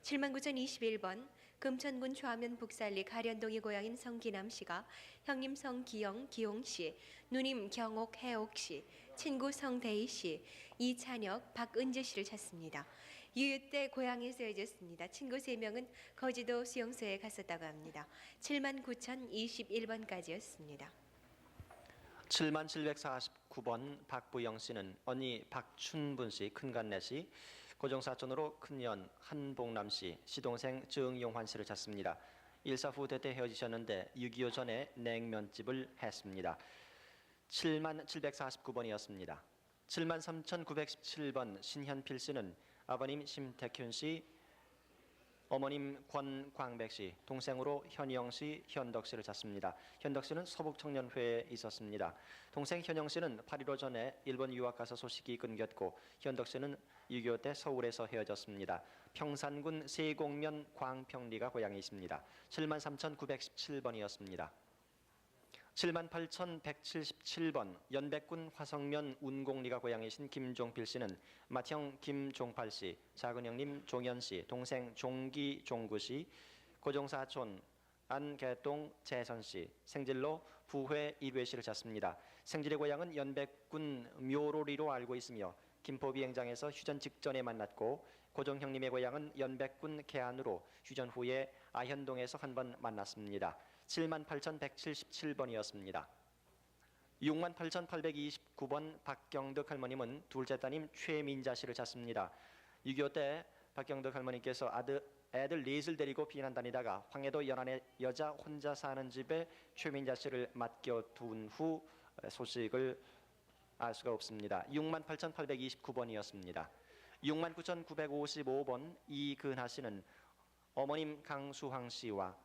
79,021번 금천군 좌면 북살리 가련동이 고향인 성기남 씨가 형님 성기영, 기용 씨, 누님 경옥, 해옥 씨, 친구 성대희 씨, 이찬혁, 박은재 씨를 찾습니다. 유유 때 고향에서 헤어졌습니다. 친구 3명은 거제도 수용소에 갔었다고 합니다. 79,021번까지였습니다. 7749번 박부영 씨는 언니 박춘분 씨, 큰간내 씨, 고종사촌으로 큰년 한봉남 씨, 시동생 정용환 씨를 찾습니다. 일사 후대 때 헤어지셨는데 6.25 전에 냉면집을 했습니다. 7749번이었습니다. 73,917번 신현필 씨는 아버님 심택윤 씨, 어머님 권광백 씨, 동생으로 현영 씨, 현덕 씨를 찾습니다. 현덕 씨는 서북청년회에 있었습니다. 동생 현영 씨는 8.15 전에 일본 유학 가서 소식이 끊겼고 현덕 씨는 6.25 때 서울에서 헤어졌습니다. 평산군 세곡면 광평리가 고향이십니다. 73,917번이었습니다. 78,177번 연백군 화성면 운곡리가 고향이신 김종필 씨는 맏형 김종팔 씨, 작은 형님 종현 씨, 동생 종기 종구 씨, 고종사촌 안개동 재선 씨, 생질로 부회 이회 씨를 찾습니다. 생질의 고향은 연백군 묘로리로 알고 있으며 김포 비행장에서 휴전 직전에 만났고 고종 형님의 고향은 연백군 계안으로 휴전 후에 아현동에서 한 번 만났습니다. 78,177번이었습니다. 68,829번 박경덕 할머님은 둘째 따님 최민자 씨를 찾습니다. 6.25 때 박경덕 할머니께서 애들 넷을 데리고 비난 다니다가 황해도 연안에 여자 혼자 사는 집에 최민자 씨를 맡겨둔 후 소식을 알 수가 없습니다. 68,829번이었습니다. 69,955번 이근하 씨는 어머님 강수황 씨와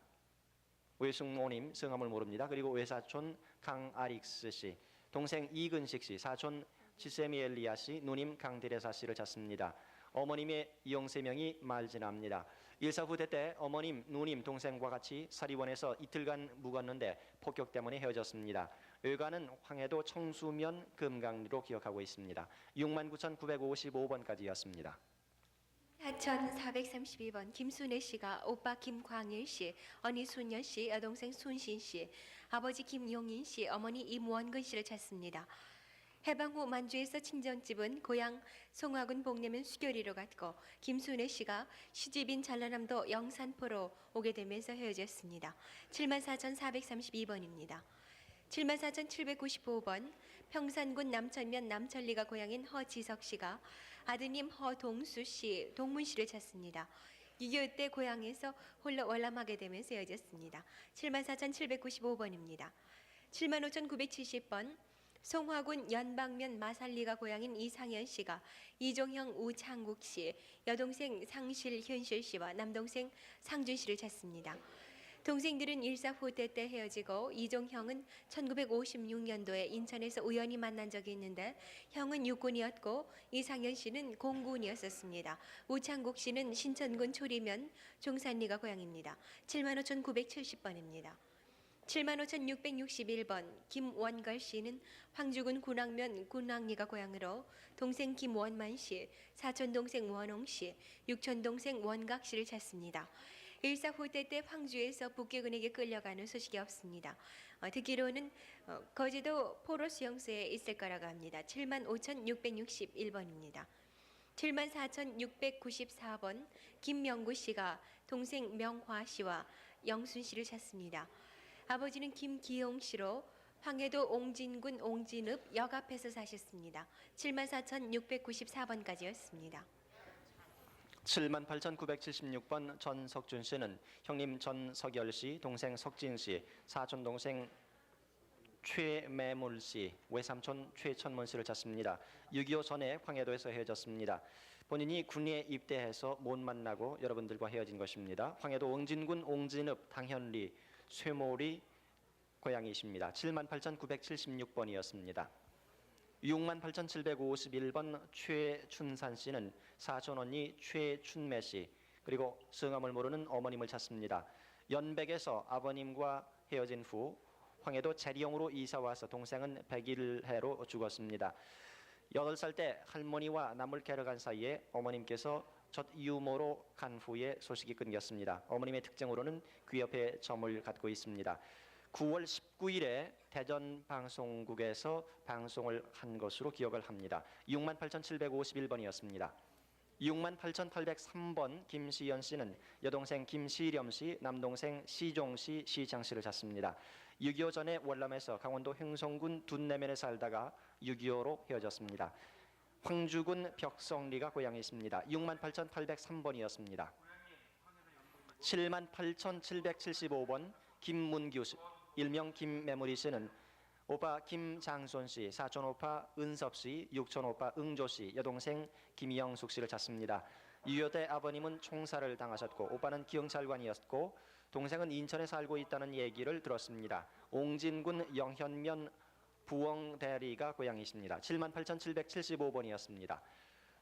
외숙모님 성함을 모릅니다. 그리고 외사촌 강아릭스 씨, 동생 이근식 씨, 사촌 치세미엘리아 씨, 누님 강대레사 씨를 찾습니다. 어머님의 영세명이 말지납니다. 일사 후대 때 어머님, 누님, 동생과 같이 사리원에서 이틀간 묵었는데 폭격 때문에 헤어졌습니다. 외가는 황해도 청수면 금강리로 기억하고 있습니다. 69,955번까지였습니다. 4,432번 김순애 씨가 오빠 김광일 씨, 언니 순여 씨, 여동생 순신 씨, 아버지 김용인 씨, 어머니 임원근 씨를 찾습니다. 해방 후 만주에서 친정집은 고향 송화군 복내면 수교리로 갔고 김순애 씨가 시집인 전라남도 영산포로 오게 되면서 헤어졌습니다. 74,432번입니다. 74,795번 평산군 남천면 남천리가 고향인 허지석 씨가 아드님 허동수 씨, 동문 씨를 찾습니다. 6.25 때 고향에서 홀로 월남하게 되면서 헤어졌습니다. 74,795번입니다. 75,970번 송화군 연방면 마살리가 고향인 이상현 씨가 이종형 우창국 씨, 여동생 상실현실 씨와 남동생 상준 씨를 찾습니다. 동생들은 일사 후대 때 헤어지고 이종형은 1956년도에 인천에서 우연히 만난 적이 있는데 형은 육군이었고 이상현 씨는 공군이었었습니다. 우창국 씨는 신천군 초리면 종산리가 고향입니다. 75,970번입니다. 75,661번 김원걸 씨는 황주군 군악면 군악리가 고향으로 동생 김원만 씨, 사촌 동생 원홍 씨, 육촌 동생 원각 씨를 찾습니다. 일사 후대 때 황주에서 북괴군에게 끌려가는 소식이 없습니다. 듣기로는 거제도 포로 수용소에 있을 거라고 합니다. 75,661번입니다. 74,694번 김명구 씨가 동생 명화 씨와 영순 씨를 찾습니다. 아버지는 김기용 씨로 황해도 옹진군 옹진읍 역 앞에서 사셨습니다. 74,694번까지였습니다. 78,976번 전석준 씨는 형님 전석열 씨, 동생 석진 씨, 사촌 동생 최매물 씨, 외삼촌 최천문 씨를 찾습니다. 6.25 전에 황해도에서 헤어졌습니다. 본인이 군에 입대해서 못 만나고 여러분들과 헤어진 것입니다. 황해도 옹진군 옹진읍 당현리 쇠모리 고향이십니다. 78,976번이었습니다. 68,751번 최춘산 씨는 사촌 언니 최춘매 씨, 그리고 성함을 모르는 어머님을 찾습니다. 연백에서 아버님과 헤어진 후 황해도 재리용으로 이사 와서 동생은 백일해로 죽었습니다. 8살 때 할머니와 나물 캐러 간 사이에 어머님께서 첫 유모로 간 후에 소식이 끊겼습니다. 어머님의 특징으로는 귀 옆에 점을 갖고 있습니다. 9월 19일에 대전 방송국에서 방송을 한 것으로 기억을 합니다. 68,751번이었습니다. 68,803번 김시연 씨는 여동생 김시렴 씨, 남동생 시종 씨, 시창 씨를 찾습니다. 6.25 전에 월남에서 강원도 횡성군 둔내면에 살다가 6.25로 헤어졌습니다. 황주군 벽성리가 고향에 있습니다. 68,803번이었습니다. 78,775번 김문규 씨, 일명 김매무리 씨는 오빠 김장손 씨, 사촌 오빠 은섭 씨, 육촌 오빠 응조 씨, 여동생 김영숙 씨를 찾습니다. 6.25 때 아버님은 총살을 당하셨고 오빠는 경찰관이었고 동생은 인천에 살고 있다는 얘기를 들었습니다. 옹진군 영현면 부엉대리가 고향이십니다. 78,775번이었습니다.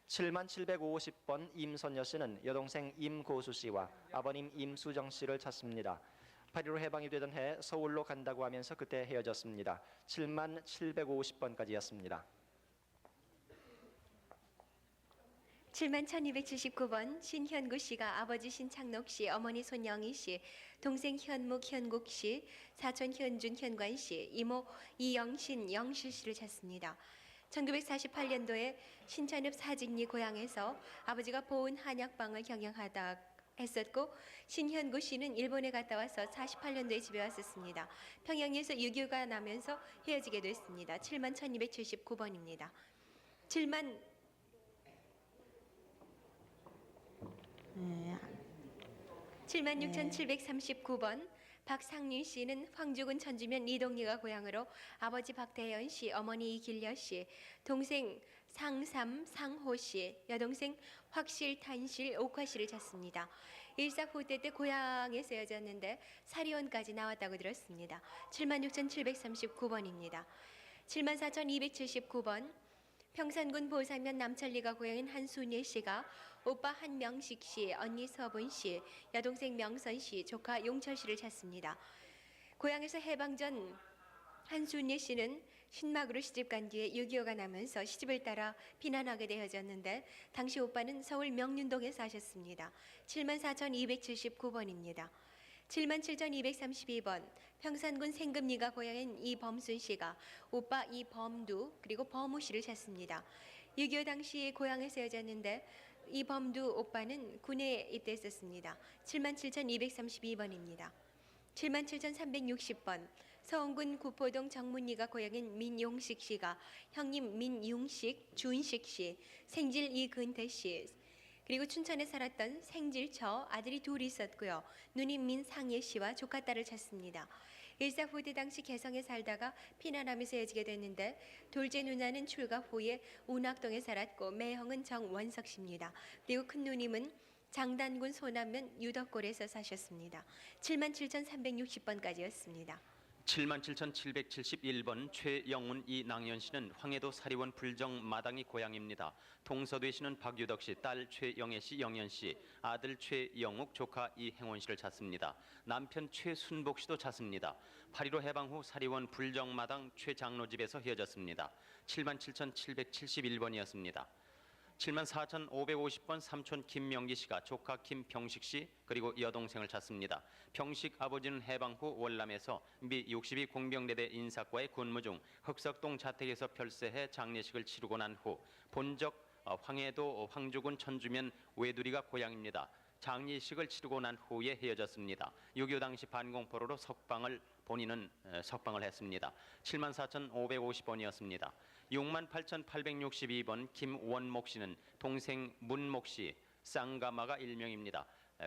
7750번 임선여 씨는 여동생 임고수 씨와 아버님 임수정 씨를 찾습니다. 8.15 해방이 되던 해 서울로 간다고 하면서 그때 헤어졌습니다. 7750번까지였습니다. 71,279번 신현구 씨가 아버지 신창록 씨, 어머니 손영희 씨, 동생 현묵, 현국 씨, 사촌 현준, 현관 씨, 이모 이영신, 영실 씨를 찾습니다. 1948년도에 신천읍 사직리 고향에서 아버지가 보은 한약방을 경영하다 했었고 신현구 씨는 일본에 갔다 와서 48년도에 집에 왔었습니다. 평양에서 6.25가 나면서 헤어지게 됐습니다. 71,279번입니다. 76,739번 박상윤 씨는 황주군 천주면 이동리가 고향으로 아버지 박대현 씨, 어머니 이길려 씨, 동생 상삼 상호 씨, 여동생 확실 탄실 옥화 씨를 찾습니다. 일사후퇴 때 고향에서 헤어졌는데 사리원까지 나왔다고 들었습니다. 76,739번입니다. 74,279번 평산군 보살면 남천리가 고향인 한순예 씨가 오빠 한명식 씨, 언니 서분 씨, 여동생 명선 씨, 조카 용철 씨를 찾습니다. 고향에서 해방 전 한순예 씨는 신막으로 시집간 뒤에 6.25가 나면서 시집을 따라 피난하게 되어졌는데 당시 오빠는 서울 명륜동에 사셨습니다. 74,279번입니다. 77,232번 평산군 생금리가 고향인 이범순 씨가 오빠 이범두 그리고 범우 씨를 찾습니다. 6.25 당시 고향에서 헤어졌는데 이범두 오빠는 군에 입대했었습니다. 77,232번입니다. 77,360번 서원군 구포동 정문리가 고향인 민용식 씨가 형님 민용식, 준식 씨, 생질 이근태 씨, 그리고 춘천에 살았던 생질처 아들이 둘이 있었고요. 누님 민상예 씨와 조카 딸을 찾습니다. 일사후퇴 당시 개성에 살다가 피난하면서 헤어지게 됐는데 둘째 누나는 출가 후에 운학동에 살았고 매형은 정원석 씨입니다. 그리고 큰 누님은 장단군 소남면 유덕골에서 사셨습니다. 77,360번까지였습니다. 77,771번 최영훈 이낭연 씨는 황해도 사리원 불정 마당이 고향입니다. 동서되시는 박유덕 씨, 딸 최영애 씨, 영연 씨, 아들 최영욱, 조카 이행원 씨를 찾습니다. 남편 최순복 씨도 찾습니다. 8.15 해방 후 사리원 불정 마당 최장로 집에서 헤어졌습니다. 77,771번이었습니다. 74,550번 삼촌 김명기 씨가 조카 김병식 씨 그리고 여동생을 찾습니다. 병식 아버지는 해방 후 월남에서 미 62 공병대대 인사과의 근무 중 흑석동 자택에서 별세해 장례식을 치르고 난 후 본적 황해도 황주군 천주면 외두리가 고향입니다. 장례식을 치르고 난 후에 헤어졌습니다. 6.25 당시 반공포로로 본인은 석방을 했습니다. 74,550번이었습니다. 68,862번 김원목 씨는 동생 문목 씨, 쌍가마가 일명입니다.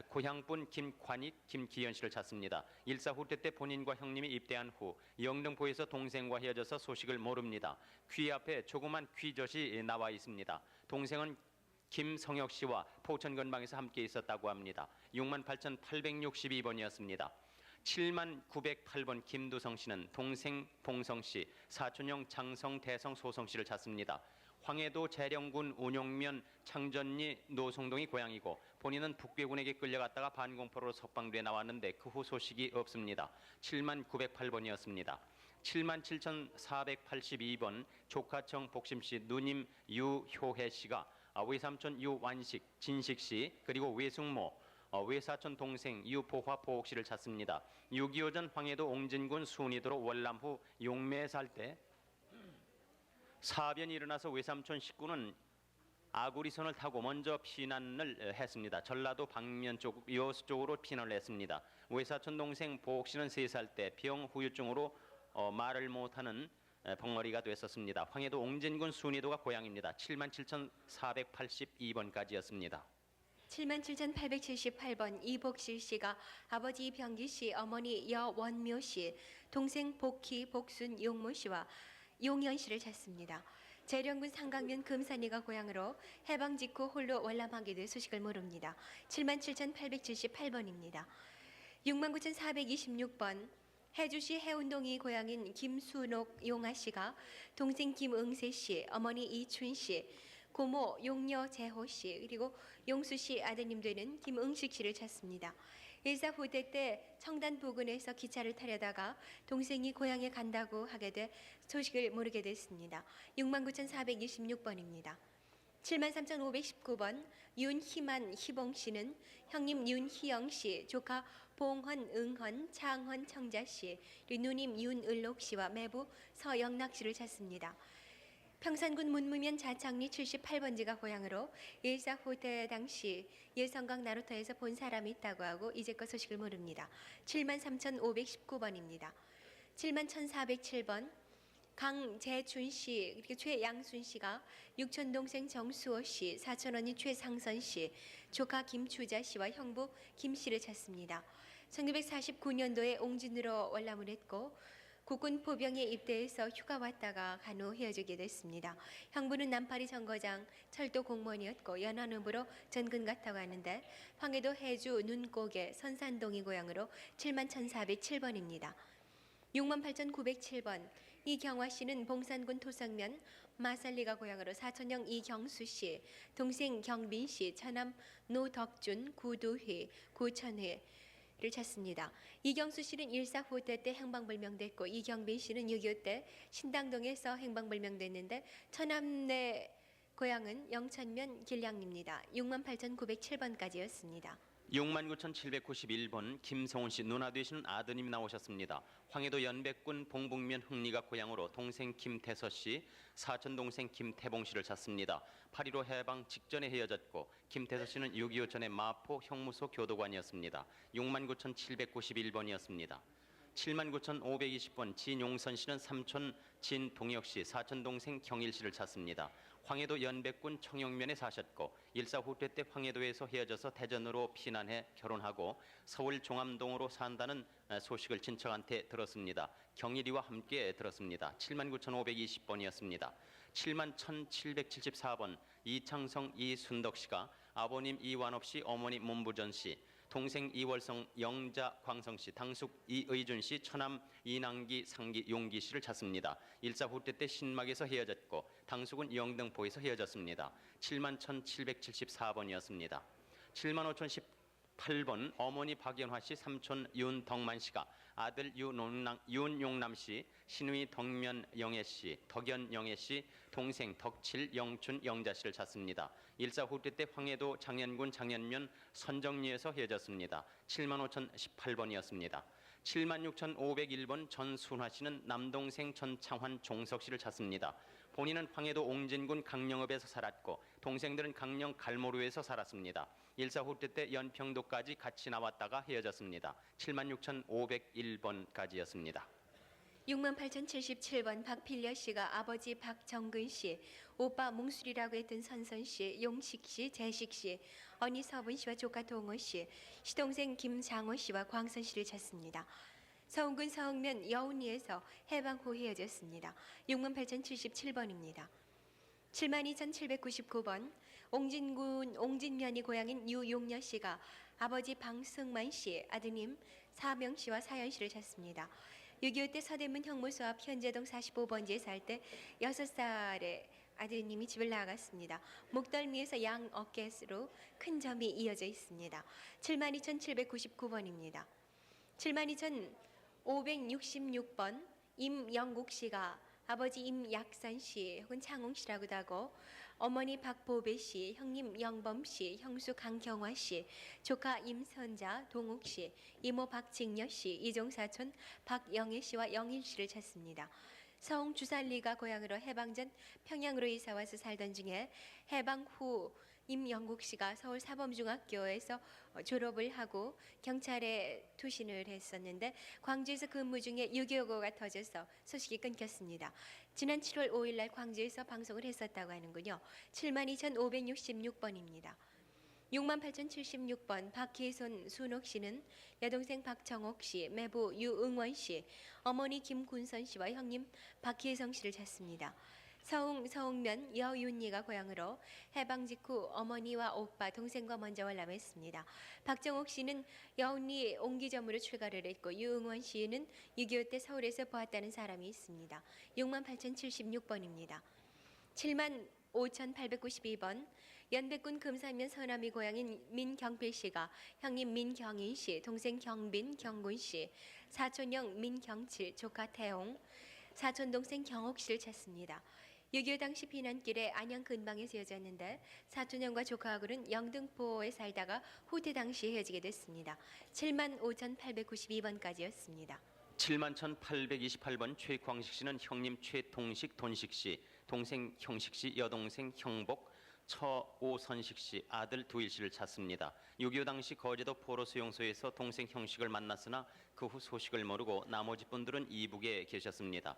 고향분 김관익, 김기현 씨를 찾습니다. 일사후퇴 때 본인과 형님이 입대한 후 영등포에서 동생과 헤어져서 소식을 모릅니다. 귀 앞에 조그만 귀젓이 나와 있습니다. 동생은 김성혁 씨와 포천 근방에서 함께 있었다고 합니다. 68,862번이었습니다. 7908번 김두성 씨는 동생 봉성 씨, 사촌형 장성, 대성, 소성 씨를 찾습니다. 황해도 재령군 운용면 창전리 노송동이 고향이고 본인은 북괴군에게 끌려갔다가 반공포로 석방돼 나왔는데 그 후 소식이 없습니다. 79,908번이었습니다. 77,482번 조카청 복심씨 누님 유효혜 씨가 외삼촌 유완식, 진식 씨 그리고 외숙모 외사촌 동생 유포화 포옥 씨를 찾습니다. 6.25 전 황해도 옹진군 순이도로 월남 후 용매에 살 때 사변이 일어나서 외삼촌 식구는 아구리선을 타고 먼저 피난을 했습니다. 전라도 방면 쪽 여수 쪽으로 피난을 했습니다. 외사촌 동생 보옥 씨는 3살 때 병 후유증으로 말을 못하는 벙어리가 됐었습니다. 황해도 옹진군 순이도가 고향입니다. 77,482번까지였습니다. 77,878번 이복실 씨가 아버지 병기 씨, 어머니 여원묘 씨, 동생 복희, 복순, 용모 씨와 용현 씨를 찾습니다. 재령군 상강면 금산이가 고향으로 해방 직후 홀로 월남하게 돼 소식을 모릅니다. 77,878번입니다. 69,426번 해주시 해운동이 고향인 김순옥 용아 씨가 동생 김응세 씨, 어머니 이춘 씨, 고모 용녀 재호 씨 그리고 용수 씨 아드님 되는 김응식 씨를 찾습니다. 일사후퇴 때 청단 부근에서 기차를 타려다가 동생이 고향에 간다고 하게 돼 소식을 모르게 됐습니다. 69,426번입니다. 73,519번 윤희만 희봉 씨는 형님 윤희영 씨, 조카 봉헌, 응헌, 창헌, 청자 씨, 그리고 누님 윤을록 씨와 매부 서영락 씨를 찾습니다. 평산군 문무면 자창리 78번지가 고향으로 일사후퇴 당시 예성강 나루터에서 본 사람이 있다고 하고 이제껏 소식을 모릅니다. 73,519번입니다. 71,407번 강재춘 씨 그리고 최양순 씨가 육촌 동생 정수호 씨, 사촌 언니 최상선 씨, 조카 김추자 씨와 형부 김 씨를 찾습니다. 1949년도에 옹진으로 월남을 했고 국군 포병에 입대해서 휴가 왔다가 간후 헤어지게 됐습니다. 형부는 남파리 정거장 철도 공무원이었고 연안읍으로 전근 갔다고 하는데 황해도 해주 눈고개 선산동이 고향으로 71,407번입니다. 68,907번 이경화 씨는 봉산군 토성면 마살리가 고향으로 사촌형 이경수 씨, 동생 경빈 씨, 처남 노덕준, 구두희, 구천회를 찾습니다. 이경수 씨는 일사후퇴 때 행방불명됐고 이경빈 씨는 6.25 때 신당동에서 행방불명됐는데 처남내 고향은 영천면 길량입니다. 68,907번까지였습니다. 69,791번 김성훈 씨 누나 되시는 아드님이 나오셨습니다. 황해도 연백군 봉북면 흥리가 고향으로 동생 김태서 씨, 사촌 동생 김태봉 씨를 찾습니다. 8.15 해방 직전에 헤어졌고 김태서 씨는 6.25 전에 마포 형무소 교도관이었습니다. 69,791번이었습니다. 79,520번 진용선 씨는 삼촌 진동혁 씨, 사촌 동생 경일 씨를 찾습니다. 황해도 연백군 청영면에 사셨고 일사후퇴 때 황해도에서 헤어져서 대전으로 피난해 결혼하고 서울 종암동으로 산다는 소식을 친척한테 들었습니다. 경일이와 함께 들었습니다. 79,520번이었습니다. 71,774번 이창성 이순덕 씨가 아버님 이완업 씨, 어머니 문부전 씨, 동생 이월성 영자 광성 씨, 당숙 이의준 씨, 처남 이낭기 상기 용기 씨를 찾습니다. 일사후퇴 때 신막에서 헤어졌고 당숙은 영등포에서 헤어졌습니다. 71,774번이었습니다. 75,018번 어머니 박연화 씨, 삼촌 윤덕만 씨가 아들 윤용남 씨, 신위 덕면 영애 씨, 덕연 영애 씨, 동생 덕칠 영춘 영자 씨를 찾습니다. 일사후퇴 때 황해도 장현군 장현면 선정리에서 헤어졌습니다. 75,018번이었습니다. 76,501번 전순화 씨는 남동생 전창환 종석 씨를 찾습니다. 본인은 황해도 옹진군 강령읍에서 살았고 동생들은 강령 갈모루에서 살았습니다. 일사후퇴 때 연평도까지 같이 나왔다가 헤어졌습니다. 76,501번까지였습니다. 68,077번 박필려 씨가 아버지 박정근 씨, 오빠 몽술이라고 했던 선선 씨, 용식 씨, 재식 씨, 언니 서분 씨와 조카 동호 씨, 시동생 김장호 씨와 광선 씨를 찾습니다. 서운군 서흥면 여운리에서 해방 후 헤어졌습니다. 68,077번입니다. 72,799번 옹진군 옹진면이 고향인 유용녀 씨가 아버지 방승만 씨, 아드님 사명 씨와 사연 씨를 찾습니다. 6.25 때 서대문 형무소 앞 현재동 45번지에 살 때 6살에 아드님이 집을 나갔습니다. 목덜미에서 양 어깨로 큰 점이 이어져 있습니다. 72,799번입니다. 72,566번 임영국 씨가 아버지 임약산 씨 혹은 창홍 씨라고도 하고 어머니 박보배 씨, 형님 영범 씨, 형수 강경화 씨, 조카 임선자 동욱 씨, 이모 박직녀 씨, 이종사촌 박영애 씨와 영일 씨를 찾습니다. 서웅 주살리가 고향으로 해방 전 평양으로 이사와서 살던 중에 해방 후 임영국 씨가 서울 사범중학교에서 졸업을 하고 경찰에 투신을 했었는데 광주에서 근무 중에 6.25가 터져서 소식이 끊겼습니다. 지난 7월 5일 날 광주에서 방송을 했었다고 하는군요. 72,566번입니다. 68,076번 박희손 순옥 씨는 여동생 박정옥 씨, 매부 유응원 씨, 어머니 김군선 씨와 형님 박희성 씨를 찾습니다. 서웅면 여윤리가 고향으로 해방 직후 어머니와 오빠, 동생과 먼저 월남했습니다. 박정옥 씨는 여운리 옹기점으로 출가를 했고 유응원 씨는 6.25 때 서울에서 보았다는 사람이 있습니다. 68,076번입니다. 75,892번 연백군 금산면 서남이 고향인 민경필 씨가 형님 민경인 씨, 동생 경빈, 경군 씨, 사촌형 민경칠, 조카 태홍, 사촌 동생 경옥 씨를 찾습니다. 6.25 당시 피난길에 안양 근방에 세워졌는데 사촌형과 조카하고는 영등포에 살다가 후퇴 당시 헤어지게 됐습니다. 75,892번까지였습니다. 71,828번 최광식 씨는 형님 최동식 돈식 씨, 동생 형식 씨, 여동생 형복, 처오선식 씨, 아들 두일 씨를 찾습니다. 6.25 당시 거제도 포로 수용소에서 동생 형식을 만났으나 그 후 소식을 모르고 나머지 분들은 이북에 계셨습니다.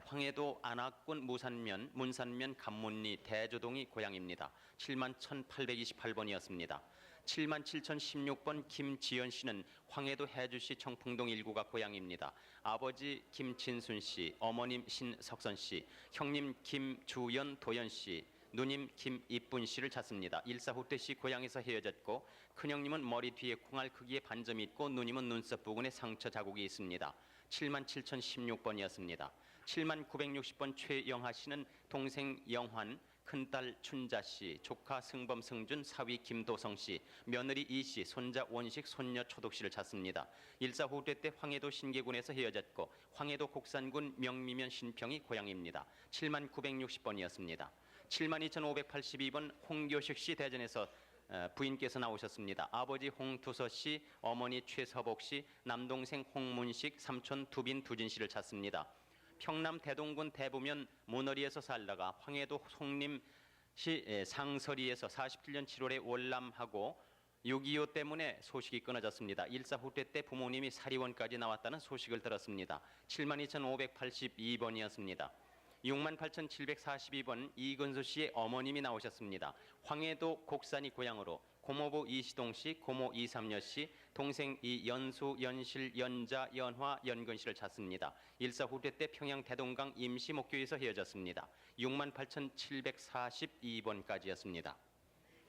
황해도 안악군 문산면 감문리 대조동이 고향입니다. 71,828번이었습니다. 77,016번 김지연 씨는 황해도 해주시 청풍동 1구가 고향입니다. 아버지 김진순 씨, 어머님 신석선 씨, 형님 김주연 도연 씨, 누님 김이쁜 씨를 찾습니다. 일사후퇴 씨 고향에서 헤어졌고 큰형님은 머리 뒤에 콩알 크기의 반점이 있고 누님은 눈썹 부근에 상처 자국이 있습니다. 77,016번이었습니다. 7960번 최영하 씨는 동생 영환, 큰딸 춘자 씨, 조카 승범 승준, 사위 김도성 씨, 며느리 이 씨, 손자 원식, 손녀 초독 씨를 찾습니다. 일사후퇴 때 황해도 신계군에서 헤어졌고 황해도 곡산군 명미면 신평이 고향입니다. 7960번이었습니다. 72,582번 홍교식 씨 대전에서 부인께서 나오셨습니다. 아버지 홍두서 씨, 어머니 최서복 씨, 남동생 홍문식, 삼촌 두빈 두진 씨를 찾습니다. 평남 대동군 대부면 모너리에서 살다가 황해도 송림시 상서리에서 47년 7월에 월남하고 6.25 때문에 소식이 끊어졌습니다. 일사후퇴 때 부모님이 사리원까지 나왔다는 소식을 들었습니다. 72,582번이었습니다. 68,742번 이근수 씨의 어머님이 나오셨습니다. 황해도 곡산이 고향으로 고모부 이시동 씨, 고모 이삼여 씨, 동생 이연수, 연실, 연자, 연화, 연근 씨를 찾습니다. 일사후퇴 때 평양 대동강 임시목교에서 헤어졌습니다. 68,742번까지였습니다.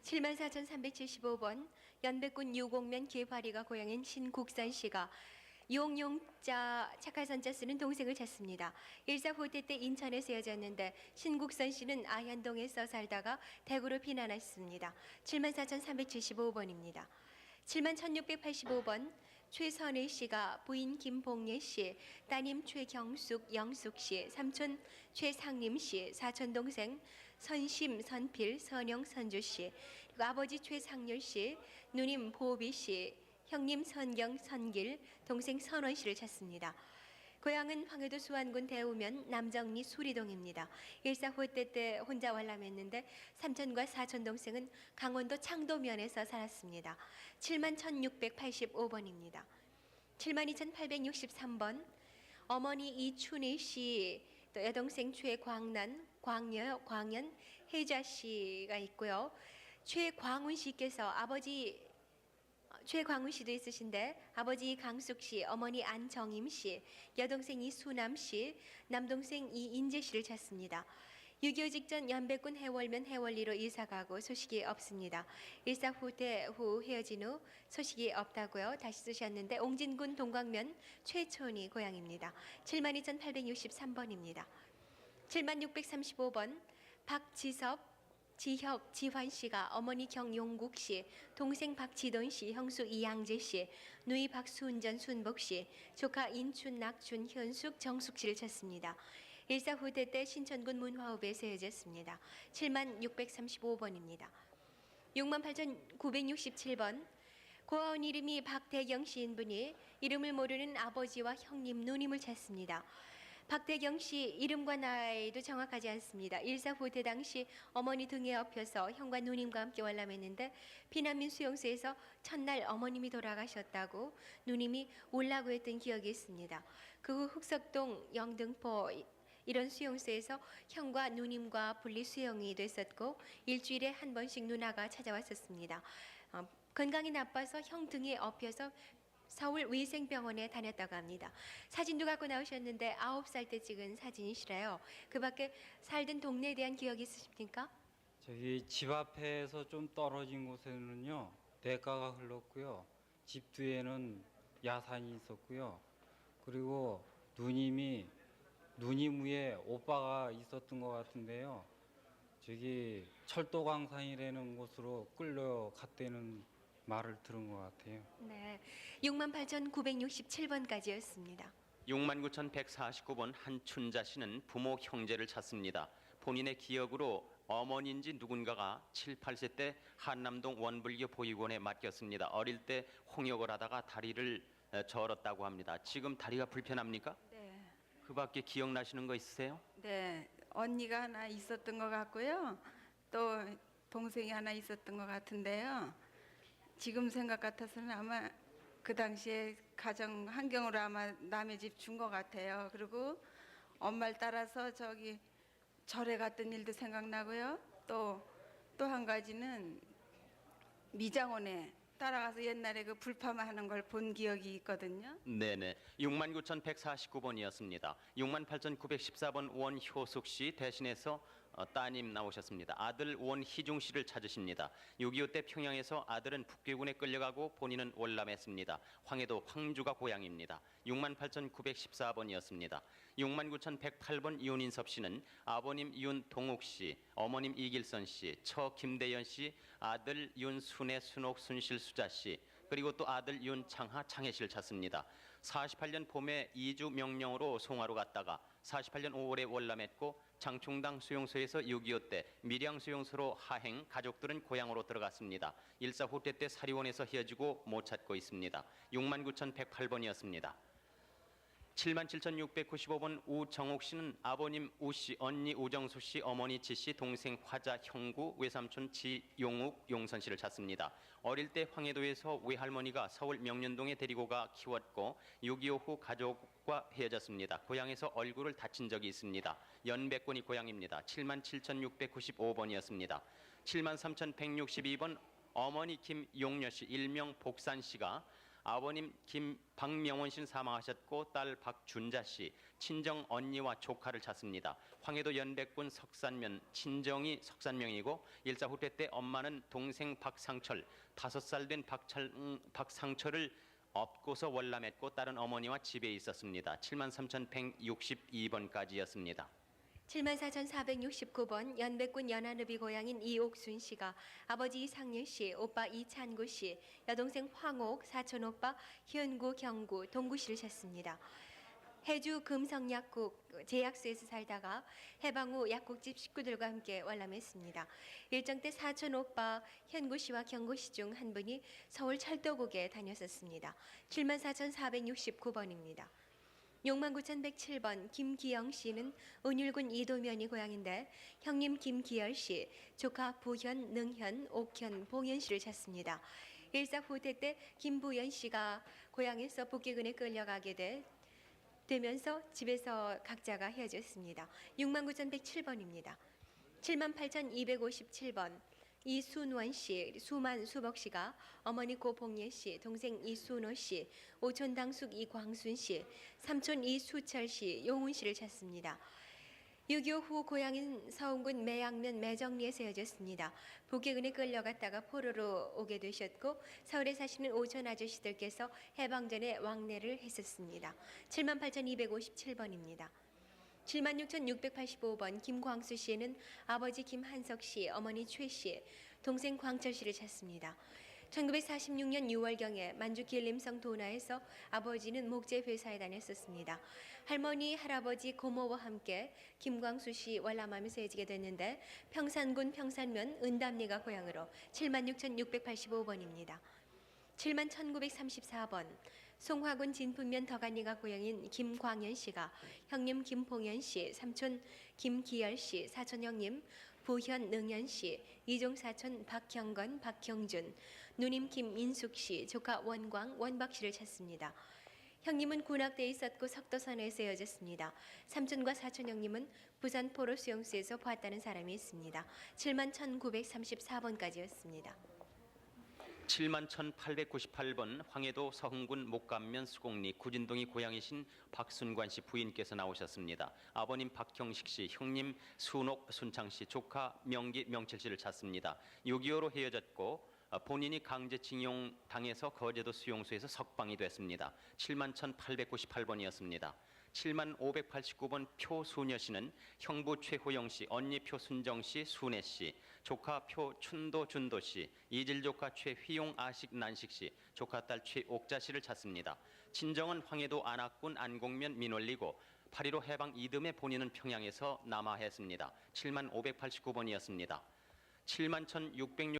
74,375번 연백군 유곡면 개화리가 고향인 신국산 씨가 용용자 착할선자 쓰는 동생을 찾습니다. 일사후퇴 때 인천에서 헤어졌는데 신국선 씨는 아현동에서 살다가 대구로 피난했습니다. 74,375번입니다. 71,685번 최선혜 씨가 부인 김봉예 씨, 따님 최경숙, 영숙 씨, 삼촌 최상림 씨, 사촌 동생 선심, 선필, 선영, 선주 씨, 그리고 아버지 최상렬 씨, 누님 보비 씨, 형님 선경, 선길, 동생 선원 씨를 찾습니다. 고향은 황해도 수안군 대우면 남정리 수리동입니다. 일사후퇴 때 혼자 월남했는데 삼촌과 사촌 동생은 강원도 창도면에서 살았습니다. 71,685번입니다. 72,863번 어머니 이춘희 씨, 또 여동생 최광란, 광연, 혜자 씨가 있고요. 최광훈 씨께서 최광훈 씨도 있으신데 아버지 강숙 씨, 어머니 안정임 씨, 여동생 이수남 씨, 남동생 이인재 씨를 찾습니다. 6.25 직전 연백군 해월면 해월리로 이사가고 소식이 없습니다. 일사후퇴 후 헤어진 후 소식이 없다고요. 다시 쓰셨는데 옹진군 동광면 최촌이 고향입니다. 72,863번입니다. 7635번 박지섭, 지혁, 지환 씨가 어머니 경용국 씨, 동생 박지돈 씨, 형수 이양재 씨, 누이 박수은전, 순복 씨, 조카 인춘, 낙춘, 현숙, 정숙 씨를 찾습니다. 일사 후퇴 때 신천군 문화읍에 세워졌습니다. 7635번입니다. 68,967번 고아원 이름이 박대경 씨인 분이 이름을 모르는 아버지와 형님, 누님을 찾습니다. 박대경 씨 이름과 나이도 정확하지 않습니다. 일사 후퇴 당시 어머니 등에 업혀서 형과 누님과 함께 월남했는데 피난민 수용소에서 첫날 어머님이 돌아가셨다고 누님이 울라고 했던 기억이 있습니다. 그 후 흑석동, 영등포 이런 수용소에서 형과 누님과 분리 수용이 됐었고 일주일에 한 번씩 누나가 찾아왔었습니다. 건강이 나빠서 형 등에 업혀서 서울 위생병원에 다녔다고 합니다. 사진도 갖고 나오셨는데 9살 때 찍은 사진이시래요. 그 밖에 살던 동네에 대한 기억이 있으십니까? 저기 집 앞에서 좀 떨어진 곳에는요 대가가 흘렀고요. 집 뒤에는 야산이 있었고요. 그리고 누님 위에 오빠가 있었던 것 같은데요. 저기 철도광산이라는 곳으로 끌려갔다는 말을 들은 것 같아요. 네, 68,967번까지였습니다. 69,149번 한춘자 씨는 부모 형제를 찾습니다. 본인의 기억으로 어머니인지 누군가가 7, 8세 때 한남동 원불교 보육원에 맡겼습니다. 어릴 때 홍역을 하다가 다리를 절었다고 합니다. 지금 다리가 불편합니까? 네, 그 밖에 기억나시는 거 있으세요? 네, 언니가 하나 있었던 것 같고요. 또 동생이 하나 있었던 것 같은데요. 지금 생각 같아서는 아마 그 당시에 가정 환경으로 아마 남의 집 준 것 같아요. 그리고 엄마를 따라서 저기 절에 갔던 일도 생각나고요. 또 한 가지는 미장원에 따라가서 옛날에 그 불파만 걸 본 기억이 있거든요. 네네. 69,149번이었습니다. 68,914번 원효숙 씨 대신해서 따님 나오셨습니다. 아들 원희중 씨를 찾으십니다. 6.25 때 평양에서 아들은 북괴군에 끌려가고 본인은 월남했습니다. 황해도 황주가 고향입니다. 68,914번이었습니다. 69,108번 윤인섭 씨는 아버님 윤동욱 씨, 어머님 이길선 씨, 처 김대연 씨, 아들 윤순애, 순옥, 순실, 수자 씨, 그리고 또 아들 윤창하, 창혜 씨를 찾습니다. 48년 봄에 이주 명령으로 송화로 갔다가 48년 5월에 월남했고 장충당 수용소에서 6.25 때 밀양 수용소로 하행, 가족들은 고향으로 들어갔습니다. 일사 후퇴 때 사리원에서 헤어지고 못 찾고 있습니다. 69,108번이었습니다. 77,695번 우정옥 씨는 아버님 우씨, 언니 우정수 씨, 어머니 지씨, 동생 화자, 형구, 외삼촌 지용욱, 용선 씨를 찾습니다. 어릴 때 황해도에서 외할머니가 서울 명륜동에 데리고 가 키웠고 6.25 후 가족과 헤어졌습니다. 고향에서 얼굴을 다친 적이 있습니다. 연백군이 고향입니다. 77,695번이었습니다. 73,162번 어머니 김용녀 씨, 일명 복산 씨가 아버님 박명원 씨는 사망하셨고 딸 박준자 씨, 친정 언니와 조카를 찾습니다. 황해도 연백군 석산면, 친정이 석산명이고 일사 후퇴 때 엄마는 동생 박상철, 5살 된 박상철을 업고서 월남했고 딸은 어머니와 집에 있었습니다. 73,162번까지였습니다. 74,469번 연백군 연안읍이 고향인 이옥순 씨가 아버지 이상일 씨, 오빠 이찬구 씨, 여동생 황옥, 사촌 오빠 현구, 경구, 동구 씨를 찾습니다. 해주 금성약국 제약소에서 살다가 해방 후 약국집 식구들과 함께 월남했습니다. 일정 때 사촌 오빠 현구 씨와 경구 씨 중 한 분이 서울 철도국에 다녔었습니다. 74,469번입니다. 69,107번 김기영 씨는 은율군 이도면이 고향인데 형님 김기열 씨, 조카 부현, 능현, 옥현, 봉현 씨를 찾습니다. 일사 후퇴 때 김부현 씨가 고향에서 북괴군에 끌려가게 되면서 집에서 각자가 헤어졌습니다. 69,107번입니다. 78,257번 이순원 씨, 수만 수복 씨가 어머니 고봉예 씨, 동생 이순호 씨, 오촌 당숙 이광순 씨, 삼촌 이수철 씨, 용훈 씨를 찾습니다. 6.25 후 고향인 서운군 매양면 매정리에 세워졌습니다. 북괴군에 끌려갔다가 포로로 오게 되셨고 서울에 사시는 오촌 아저씨들께서 해방 전에 왕래를 했었습니다. 78,257번입니다. 76,685번 김광수 씨는 아버지 김한석 씨, 어머니 최 씨, 동생 광철 씨를 찾습니다. 1946년 6월경에 만주 길림성 도나에서 아버지는 목재 회사에 다녔었습니다. 할머니, 할아버지, 고모와 함께 김광수 씨 월남함에서 해지게 됐는데 평산군 평산면 은담리가 고향으로 76,685번입니다. 71,934번 송화군 진분면 덕안리가 고향인 김광현 씨가 형님 김봉현 씨, 삼촌 김기열 씨, 사촌 형님 부현 능현 씨, 이종 사촌 박형건, 박형준, 누님 김인숙 씨, 조카 원광, 원박 씨를 찾습니다. 형님은 군악대에 있었고 석도선에서 헤어졌습니다. 삼촌과 사촌 형님은 부산 포로 수용소에서 보았다는 사람이 있습니다. 71,934번까지였습니다. 71,898번 황해도 서흥군 목감면 수곡리 구진동이 고향이신 박순관 씨 부인께서 나오셨습니다. 아버님 박형식 씨, 형님 순옥 순창 씨, 조카 명기 명철 씨를 찾습니다. 6.25로 헤어졌고 본인이 강제징용 당해서 거제도 수용소에서 석방이 됐습니다. 71,898번이었습니다. 71,589번 표수녀 씨는 형부 최호영 씨, 언니 표순정 씨, 순애 씨, 조카 표춘도 준도 씨, 이질 조카 최휘용 아식 난식 씨, 조카 딸 최옥자 씨를 찾습니다. 친정은 황해도 안악군 안곡면 민월리고 8.15 해방 이듬해 본인은 평양에서 남하했습니다. 71,589번이었습니다. 71,606